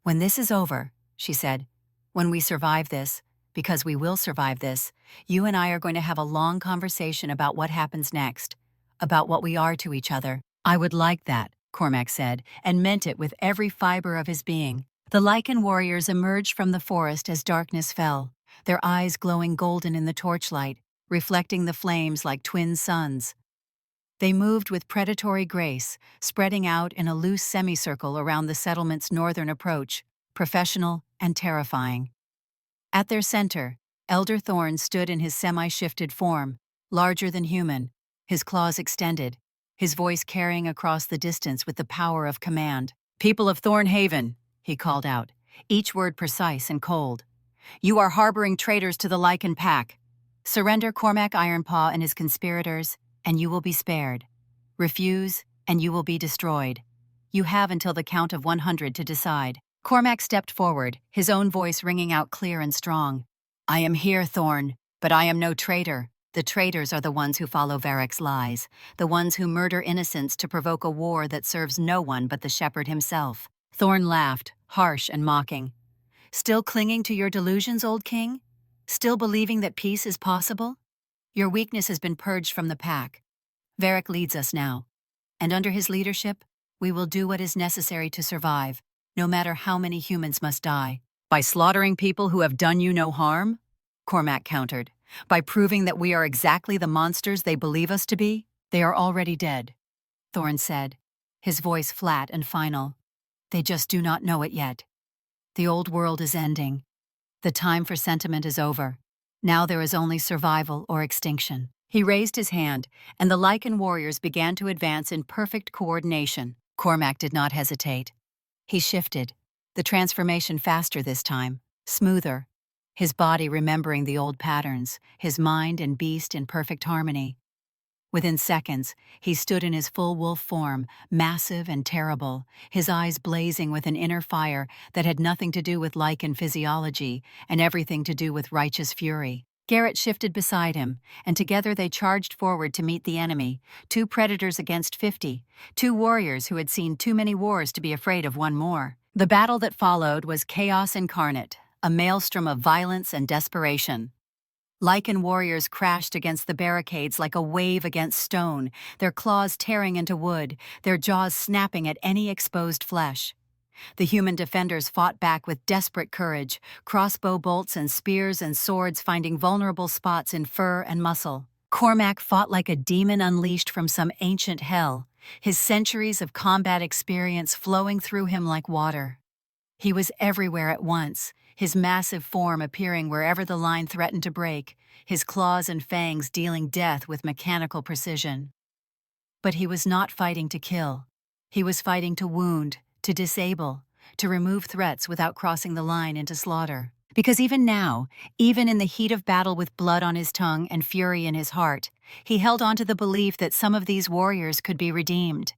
"When this is over," she said, "when we survive this, because we will survive this, you and I are going to have a long conversation about what happens next, about what we are to each other." "I would like that," Cormac said, and meant it with every fiber of his being. The lycan warriors emerged from the forest as darkness fell, their eyes glowing golden in the torchlight, reflecting the flames like twin suns. They moved with predatory grace, spreading out in a loose semicircle around the settlement's northern approach, professional and terrifying. At their center, Elder Thorn stood in his semi-shifted form, larger than human, his claws extended, his voice carrying across the distance with the power of command. "People of Thornhaven," he called out, each word precise and cold. "You are harboring traitors to the Lycan pack. Surrender Cormac Ironpaw and his conspirators, and you will be spared. Refuse, and you will be destroyed. You have until the count of 100 to decide." Cormac stepped forward, his own voice ringing out clear and strong. "I am here, Thorn, but I am no traitor. The traitors are the ones who follow Varric's lies, the ones who murder innocents to provoke a war that serves no one but the shepherd himself." Thorn laughed, harsh and mocking. "Still clinging to your delusions, old king? Still believing that peace is possible? Your weakness has been purged from the pack. Varric leads us now, and under his leadership, we will do what is necessary to survive, no matter how many humans must die." "By slaughtering people who have done you no harm?" Cormac countered. "By proving that we are exactly the monsters they believe us to be?" "They are already dead," Thorn said, his voice flat and final. "They just do not know it yet. The old world is ending. The time for sentiment is over. Now there is only survival or extinction." He raised his hand, and the lycan warriors began to advance in perfect coordination. Cormac did not hesitate. He shifted, the transformation faster this time, smoother, his body remembering the old patterns, his mind and beast in perfect harmony. Within seconds, he stood in his full wolf form, massive and terrible, his eyes blazing with an inner fire that had nothing to do with lycan physiology and everything to do with righteous fury. Garrett shifted beside him, and together they charged forward to meet the enemy, 2 predators against 50, 2 warriors who had seen too many wars to be afraid of one more. The battle that followed was chaos incarnate, a maelstrom of violence and desperation. Lycan warriors crashed against the barricades like a wave against stone, their claws tearing into wood, their jaws snapping at any exposed flesh. The human defenders fought back with desperate courage, crossbow bolts and spears and swords finding vulnerable spots in fur and muscle. Cormac fought like a demon unleashed from some ancient hell, his centuries of combat experience flowing through him like water. He was everywhere at once, his massive form appearing wherever the line threatened to break, his claws and fangs dealing death with mechanical precision. But he was not fighting to kill. He was fighting to wound, to disable, to remove threats without crossing the line into slaughter. Because even now, even in the heat of battle with blood on his tongue and fury in his heart, he held on to the belief that some of these warriors could be redeemed,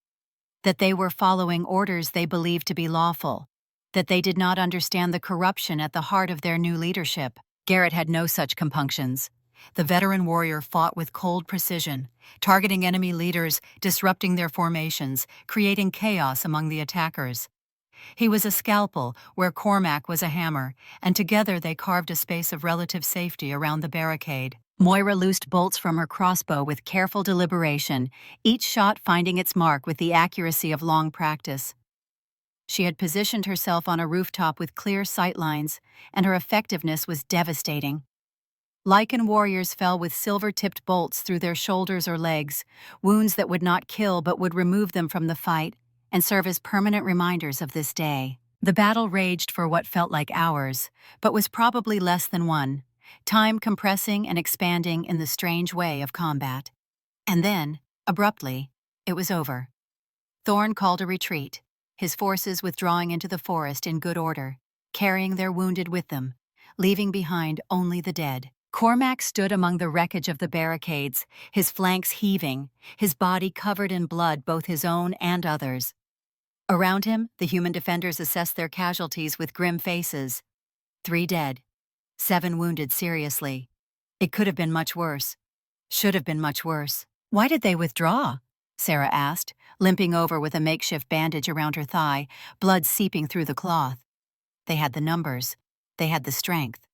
that they were following orders they believed to be lawful, that they did not understand the corruption at the heart of their new leadership. Garrett had no such compunctions. The veteran warrior fought with cold precision, targeting enemy leaders, disrupting their formations, creating chaos among the attackers. He was a scalpel where Cormac was a hammer, and together they carved a space of relative safety around the barricade. Moira loosed bolts from her crossbow with careful deliberation, each shot finding its mark with the accuracy of long practice. She had positioned herself on a rooftop with clear sight lines, and her effectiveness was devastating. Lycan warriors fell with silver-tipped bolts through their shoulders or legs, wounds that would not kill but would remove them from the fight and serve as permanent reminders of this day. The battle raged for what felt like hours, but was probably less than one, time compressing and expanding in the strange way of combat. And then, abruptly, it was over. Thorn called a retreat, his forces withdrawing into the forest in good order, carrying their wounded with them, leaving behind only the dead. Cormac stood among the wreckage of the barricades, his flanks heaving, his body covered in blood, both his own and others. Around him, the human defenders assessed their casualties with grim faces. 3 dead, 7 wounded seriously. It could have been much worse. Should have been much worse. Why did they withdraw? Sarah asked, limping over with a makeshift bandage around her thigh, blood seeping through the cloth. They had the numbers. They had the strength.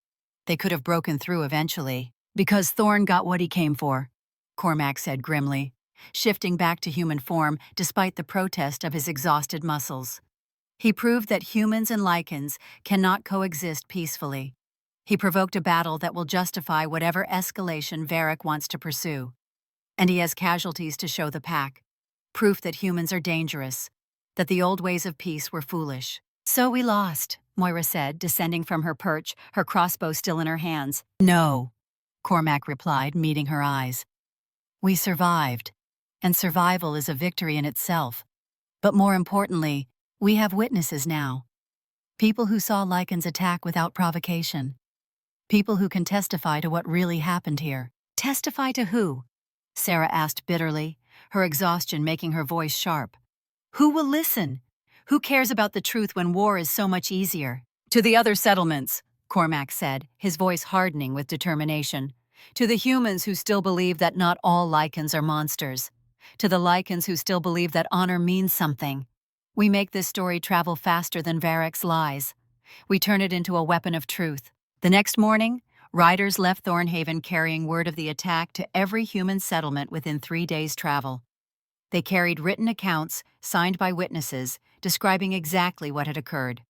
They could have broken through eventually. Because Thorn got what he came for, Cormac said grimly, shifting back to human form despite the protest of his exhausted muscles. He proved that humans and lycans cannot coexist peacefully. He provoked a battle that will justify whatever escalation Varric wants to pursue. And he has casualties to show the pack. Proof that humans are dangerous, that the old ways of peace were foolish. So we lost, Moira said, descending from her perch, her crossbow still in her hands. No, Cormac replied, meeting her eyes. We survived, and survival is a victory in itself. But more importantly, we have witnesses now. People who saw lycans attack without provocation. People who can testify to what really happened here. Testify to who? Sarah asked bitterly, her exhaustion making her voice sharp. Who will listen? Who cares about the truth when war is so much easier? To the other settlements, Cormac said, his voice hardening with determination. To the humans who still believe that not all lycans are monsters. To the lycans who still believe that honor means something. We make this story travel faster than Varric's lies. We turn it into a weapon of truth. The next morning, riders left Thornhaven carrying word of the attack to every human settlement within 3 days' travel. They carried written accounts, signed by witnesses, describing exactly what had occurred.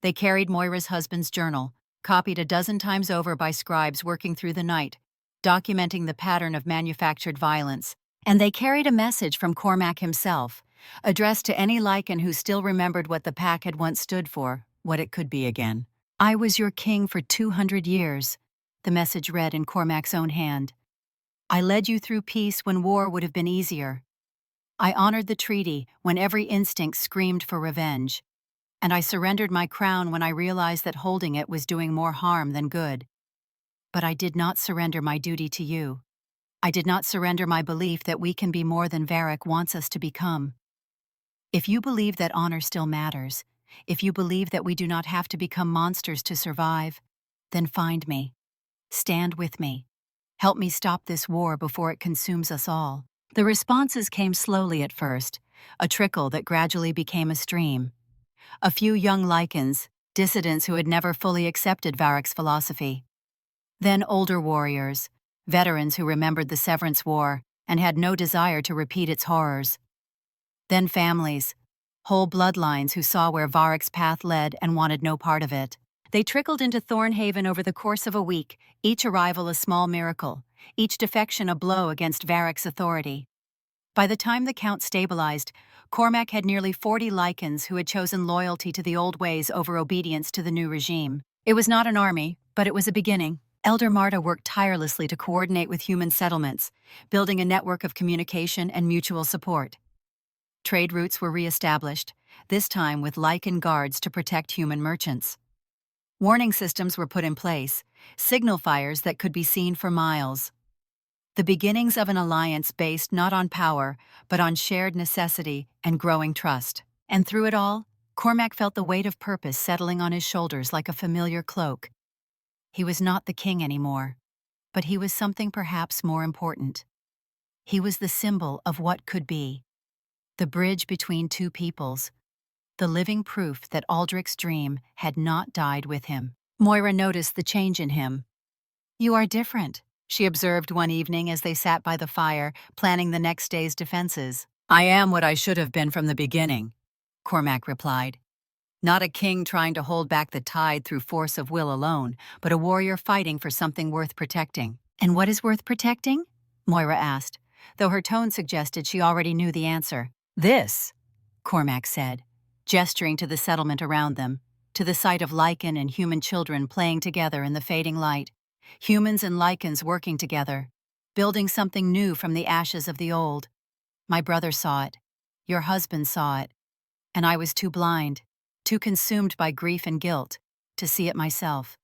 They carried Moira's husband's journal, copied a dozen times over by scribes working through the night, documenting the pattern of manufactured violence. And they carried a message from Cormac himself, addressed to any lycan who still remembered what the pack had once stood for, what it could be again. I was your king for 200 years, the message read in Cormac's own hand. I led you through peace when war would have been easier. I honored the treaty when every instinct screamed for revenge. And I surrendered my crown when I realized that holding it was doing more harm than good. But I did not surrender my duty to you. I did not surrender my belief that we can be more than Varric wants us to become. If you believe that honor still matters, if you believe that we do not have to become monsters to survive, then find me. Stand with me. Help me stop this war before it consumes us all. The responses came slowly at first, a trickle that gradually became a stream. A few young lycans, dissidents who had never fully accepted Varric's philosophy. Then older warriors, veterans who remembered the Severance War and had no desire to repeat its horrors. Then families, whole bloodlines who saw where Varric's path led and wanted no part of it. They trickled into Thornhaven over the course of a week, each arrival a small miracle, each defection a blow against Varric's authority. By the time the count stabilized, Cormac had nearly 40 lycans who had chosen loyalty to the old ways over obedience to the new regime. It was not an army, but it was a beginning. Elder Marta worked tirelessly to coordinate with human settlements, building a network of communication and mutual support. Trade routes were re-established, this time with lycan guards to protect human merchants. Warning systems were put in place, signal fires that could be seen for miles. The beginnings of an alliance based not on power, but on shared necessity and growing trust. And through it all, Cormac felt the weight of purpose settling on his shoulders like a familiar cloak. He was not the king anymore, but he was something perhaps more important. He was the symbol of what could be. The bridge between two peoples, the living proof that Aldrich's dream had not died with him. Moira noticed the change in him. You are different, she observed one evening as they sat by the fire, planning the next day's defenses. I am what I should have been from the beginning, Cormac replied. Not a king trying to hold back the tide through force of will alone, but a warrior fighting for something worth protecting. And what is worth protecting? Moira asked, though her tone suggested she already knew the answer. This, Cormac said. gesturing to the settlement around them, to the sight of lycan and human children playing together in the fading light, humans and lycans working together, building something new from the ashes of the old. My brother saw it, your husband saw it, and I was too blind, too consumed by grief and guilt, to see it myself.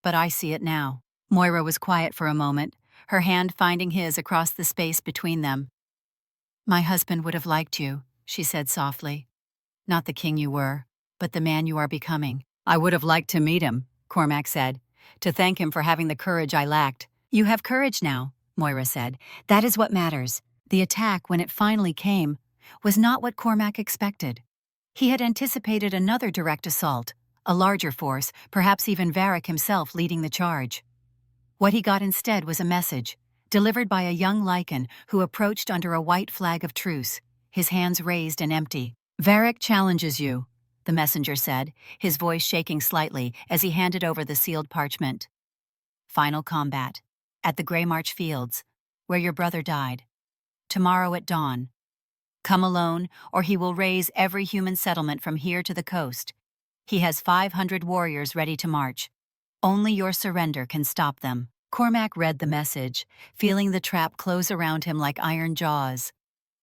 But I see it now. Moira was quiet for a moment, her hand finding his across the space between them. My husband would have liked you, she said softly. Not the king you were, but the man you are becoming. I would have liked to meet him, Cormac said, to thank him for having the courage I lacked. You have courage now, Moira said. That is what matters. The attack, when it finally came, was not what Cormac expected. He had anticipated another direct assault, a larger force, perhaps even Varric himself leading the charge. What he got instead was a message, delivered by a young lycan who approached under a white flag of truce, his hands raised and empty. Varric challenges you, the messenger said, his voice shaking slightly as he handed over the sealed parchment. Final combat, at the Grey March Fields, where your brother died. Tomorrow at dawn. Come alone, or he will raze every human settlement from here to the coast. He has 500 warriors ready to march. Only your surrender can stop them. Cormac read the message, feeling the trap close around him like iron jaws.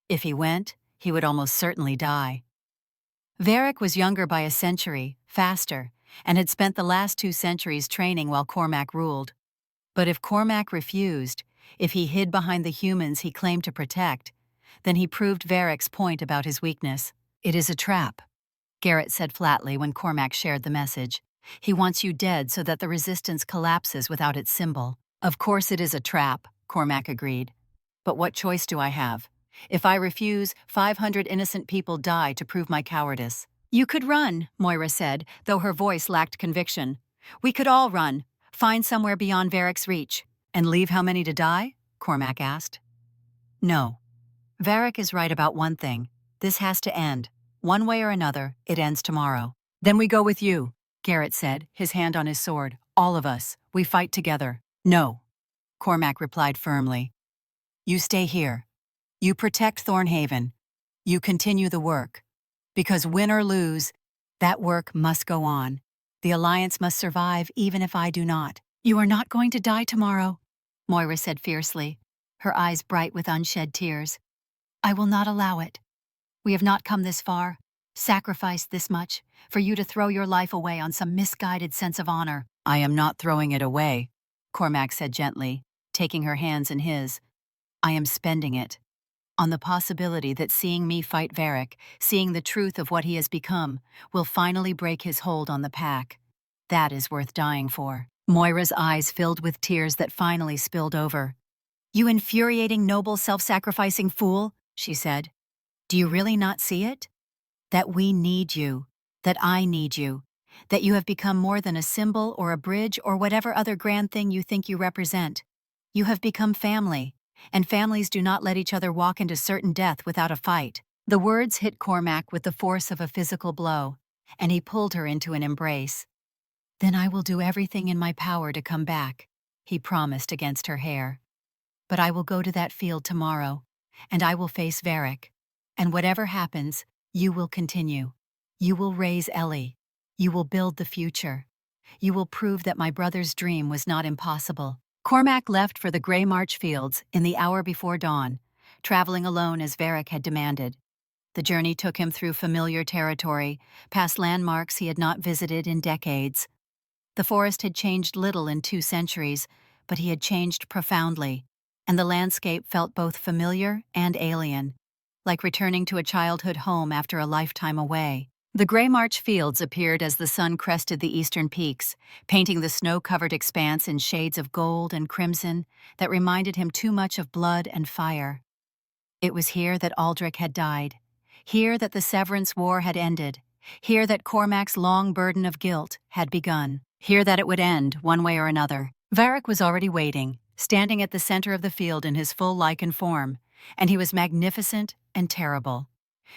If he went, he would almost certainly die. Varric was younger by a century, faster, and had spent the last 2 centuries training while Cormac ruled. But if Cormac refused, if he hid behind the humans he claimed to protect, then he proved Varric's point about his weakness. It is a trap, Garrett said flatly when Cormac shared the message. He wants you dead so that the resistance collapses without its symbol. Of course it is a trap, Cormac agreed. But what choice do I have? If I refuse, 500 innocent people die to prove my cowardice. You could run, Moira said, though her voice lacked conviction. We could all run, find somewhere beyond Varric's reach. And leave how many to die? Cormac asked. No. Varric is right about one thing. This has to end. One way or another, it ends tomorrow. Then we go with you, Garrett said, his hand on his sword. All of us. We fight together. No, Cormac replied firmly. You stay here. You protect Thornhaven. You continue the work. Because win or lose, that work must go on. The Alliance must survive even if I do not. You are not going to die tomorrow, Moira said fiercely, her eyes bright with unshed tears. I will not allow it. We have not come this far, sacrificed this much, for you to throw your life away on some misguided sense of honor. I am not throwing it away, Cormac said gently, taking her hands in his. I am spending it. On the possibility that seeing me fight Varric, seeing the truth of what he has become, will finally break his hold on the pack. That is worth dying for. Moira's eyes filled with tears that finally spilled over. You infuriating, noble, self-sacrificing fool, she said. Do you really not see it? That we need you, that I need you, that you have become more than a symbol or a bridge or whatever other grand thing you think you represent. You have become family, and families do not let each other walk into certain death without a fight. The words hit Cormac with the force of a physical blow, and he pulled her into an embrace. Then I will do everything in my power to come back, he promised against her hair. But I will go to that field tomorrow, and I will face Varric. And whatever happens, you will continue. You will raise Ellie. You will build the future. You will prove that my brother's dream was not impossible. Cormac left for the Grey March Fields in the hour before dawn, traveling alone as Varric had demanded. The journey took him through familiar territory, past landmarks he had not visited in decades. The forest had changed little in 2 centuries, but he had changed profoundly, and the landscape felt both familiar and alien, like returning to a childhood home after a lifetime away. The Grey March Fields appeared as the sun crested the eastern peaks, painting the snow-covered expanse in shades of gold and crimson that reminded him too much of blood and fire. It was here that Aldrich had died, here that the Severance War had ended, here that Cormac's long burden of guilt had begun, here that it would end one way or another. Varric was already waiting, standing at the center of the field in his full lycan form, and he was magnificent and terrible.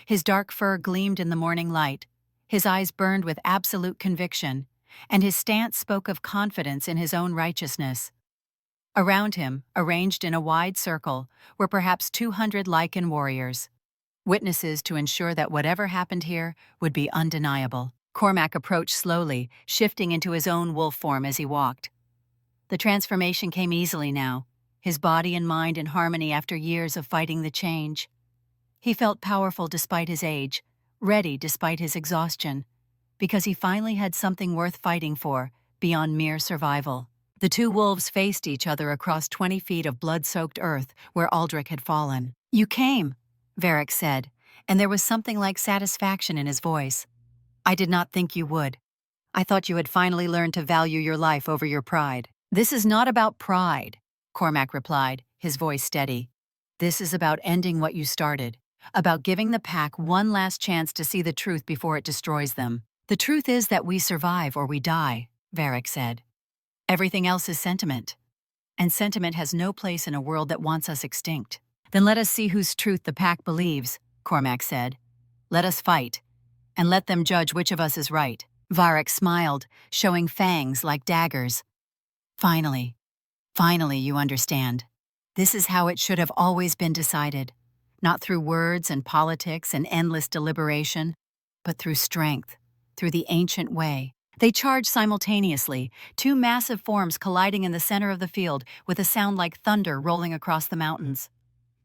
His dark fur gleamed in the morning light, his eyes burned with absolute conviction, and his stance spoke of confidence in his own righteousness. Around him, arranged in a wide circle, were perhaps 200 lycan warriors. witnesses to ensure that whatever happened here would be undeniable. Cormac approached slowly, shifting into his own wolf form as he walked. The transformation came easily now, his body and mind in harmony after years of fighting the change. He felt powerful despite his age, ready despite his exhaustion, because he finally had something worth fighting for, beyond mere survival. The two wolves faced each other across 20 feet of blood-soaked earth where Aldrich had fallen. "You came," Varric said, and there was something like satisfaction in his voice. "I did not think you would. I thought you had finally learned to value your life over your pride." "This is not about pride," Cormac replied, his voice steady. "This is about ending what you started, about giving the pack one last chance to see the truth before it destroys them." "The truth is that we survive or we die," Varric said. "Everything else is sentiment, and sentiment has no place in a world that wants us extinct." "Then let us see whose truth the pack believes," Cormac said. "Let us fight, and let them judge which of us is right." Varric smiled, showing fangs like daggers. Finally you understand. This is how it should have always been decided. Not through words and politics and endless deliberation, but through strength, through the ancient way." They charged simultaneously, two massive forms colliding in the center of the field with a sound like thunder rolling across the mountains.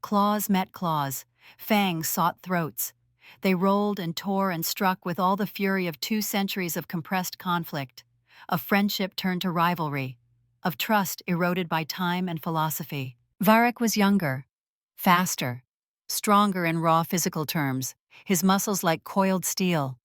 Claws met claws, fangs sought throats. They rolled and tore and struck with all the fury of 2 centuries of compressed conflict, of friendship turned to rivalry, of trust eroded by time and philosophy. Varric was younger, faster, stronger in raw physical terms, his muscles like coiled steel.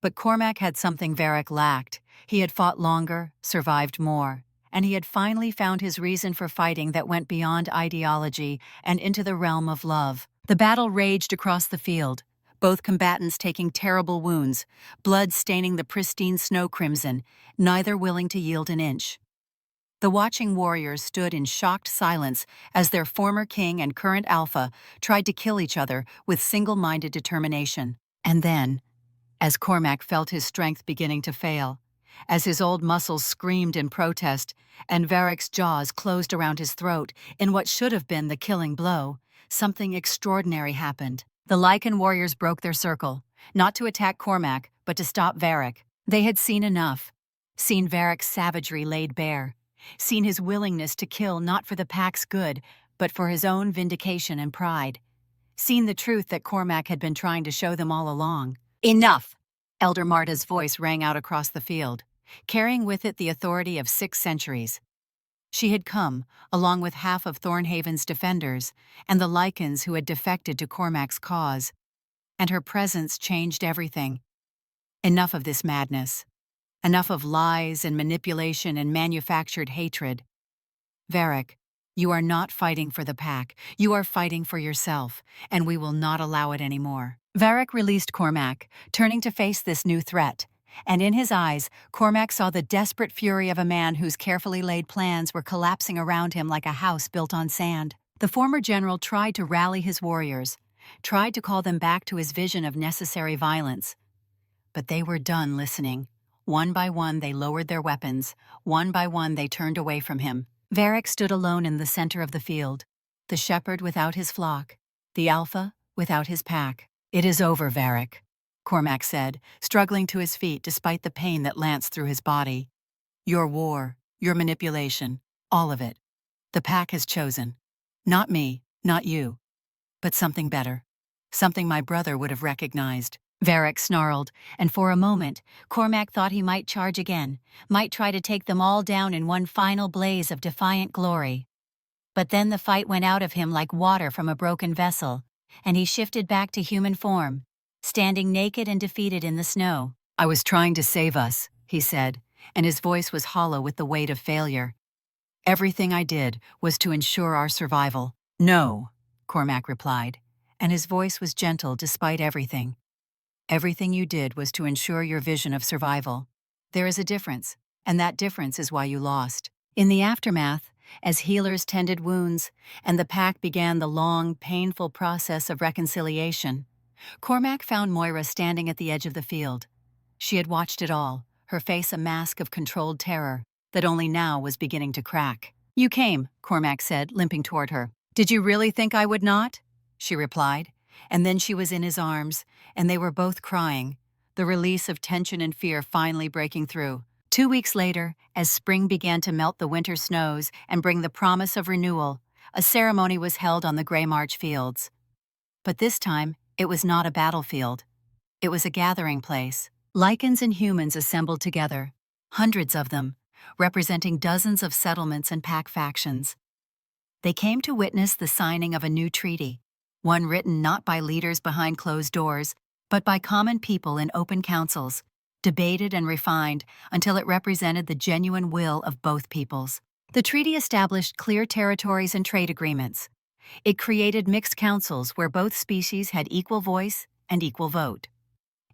But Cormac had something Varric lacked. He had fought longer, survived more, and he had finally found his reason for fighting that went beyond ideology and into the realm of love. The battle raged across the field, both combatants taking terrible wounds, blood staining the pristine snow crimson, neither willing to yield an inch. The watching warriors stood in shocked silence as their former king and current alpha tried to kill each other with single-minded determination. And then, as Cormac felt his strength beginning to fail, as his old muscles screamed in protest and Varric's jaws closed around his throat in what should have been the killing blow, something extraordinary happened. The Lycan warriors broke their circle, not to attack Cormac, but to stop Varric. They had seen enough, seen Varric's savagery laid bare, seen his willingness to kill not for the pack's good, but for his own vindication and pride, seen the truth that Cormac had been trying to show them all along. "Enough!" Elder Marta's voice rang out across the field, carrying with it the authority of 6 centuries. She had come, along with half of Thornhaven's defenders and the lycans who had defected to Cormac's cause, and her presence changed everything. Enough of this madness. Enough of lies and manipulation and manufactured hatred. "Varric, you are not fighting for the pack. You are fighting for yourself, and we will not allow it anymore." Varric released Cormac, turning to face this new threat, and in his eyes, Cormac saw the desperate fury of a man whose carefully laid plans were collapsing around him like a house built on sand. The former general tried to rally his warriors, tried to call them back to his vision of necessary violence. But they were done listening. One by one they lowered their weapons, one by one they turned away from him. Varric stood alone in the center of the field, the shepherd without his flock, the alpha without his pack. "It is over, Varric," Cormac said, struggling to his feet despite the pain that lanced through his body. "Your war, your manipulation, all of it. The pack has chosen. Not me, not you, but something better. Something my brother would have recognized." Varric snarled, and for a moment, Cormac thought he might charge again, might try to take them all down in one final blaze of defiant glory. But then the fight went out of him like water from a broken vessel, and he shifted back to human form, standing naked and defeated in the snow. "I was trying to save us," he said, and his voice was hollow with the weight of failure. "Everything I did was to ensure our survival." "No," Cormac replied, and his voice was gentle despite everything. "Everything you did was to ensure your vision of survival. There is a difference, and that difference is why you lost." In the aftermath, as healers tended wounds and the pack began the long, painful process of reconciliation, Cormac found Moira standing at the edge of the field. She had watched it all, her face a mask of controlled terror that only now was beginning to crack. "You came," Cormac said, limping toward her. "Did you really think I would not?" she replied, And then she was in his arms, and they were both crying, the release of tension and fear finally breaking through. 2 weeks later, as spring began to melt the winter snows and bring the promise of renewal, a ceremony was held on the Grey March fields. But this time, it was not a battlefield. It was a gathering place. Lycans and humans assembled together, hundreds of them, representing dozens of settlements and pack factions. They came to witness the signing of a new treaty, one written not by leaders behind closed doors, but by common people in open councils, debated and refined until it represented the genuine will of both peoples. The treaty established clear territories and trade agreements. It created mixed councils where both species had equal voice and equal vote.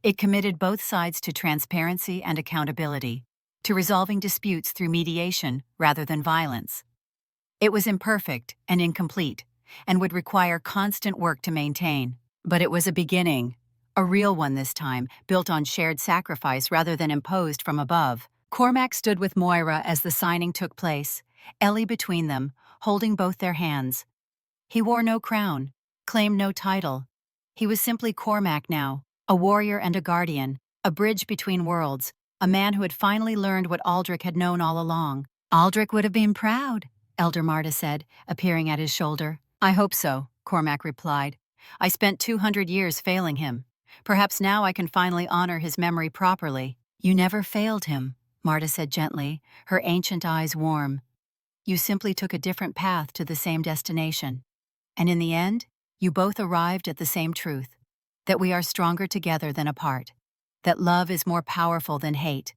It committed both sides to transparency and accountability, to resolving disputes through mediation rather than violence. It was imperfect and incomplete, and would require constant work to maintain. But it was a beginning, a real one this time, built on shared sacrifice rather than imposed from above. Cormac stood with Moira as the signing took place, Ellie between them, holding both their hands. He wore no crown, claimed no title. He was simply Cormac now, a warrior and a guardian, a bridge between worlds, a man who had finally learned what Aldrich had known all along. "Aldrich would have been proud," Elder Marta said, appearing at his shoulder. "I hope so," Cormac replied. "I spent 200 years failing him. Perhaps now I can finally honor his memory properly." "You never failed him," Marta said gently, her ancient eyes warm. "You simply took a different path to the same destination. And in the end, you both arrived at the same truth, that we are stronger together than apart, that love is more powerful than hate,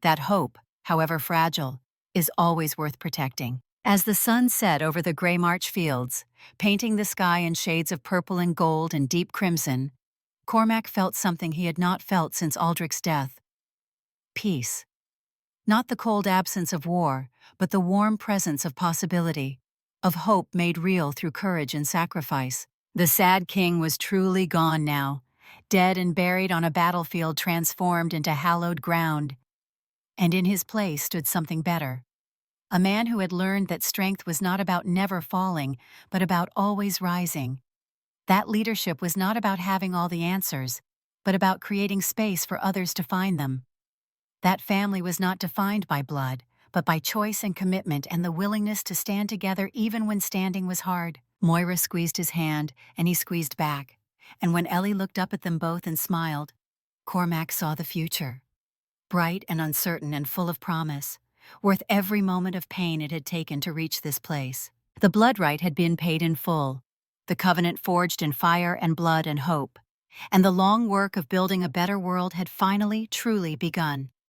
that hope, however fragile, is always worth protecting." As the sun set over the Grey March fields, painting the sky in shades of purple and gold and deep crimson, Cormac felt something he had not felt since Aldrich's death. Peace. Not the cold absence of war, but the warm presence of possibility, of hope made real through courage and sacrifice. The sad king was truly gone now, dead and buried on a battlefield transformed into hallowed ground. And in his place stood something better. A man who had learned that strength was not about never falling, but about always rising. That leadership was not about having all the answers, but about creating space for others to find them. That family was not defined by blood, but by choice and commitment and the willingness to stand together even when standing was hard. Moira squeezed his hand, and he squeezed back. And when Ellie looked up at them both and smiled, Cormac saw the future. Bright and uncertain and full of promise, worth every moment of pain it had taken to reach this place. The BLOODRIGHT had been paid in full, the covenant forged in fire and blood and hope, and the long work of building a better world had finally, truly begun.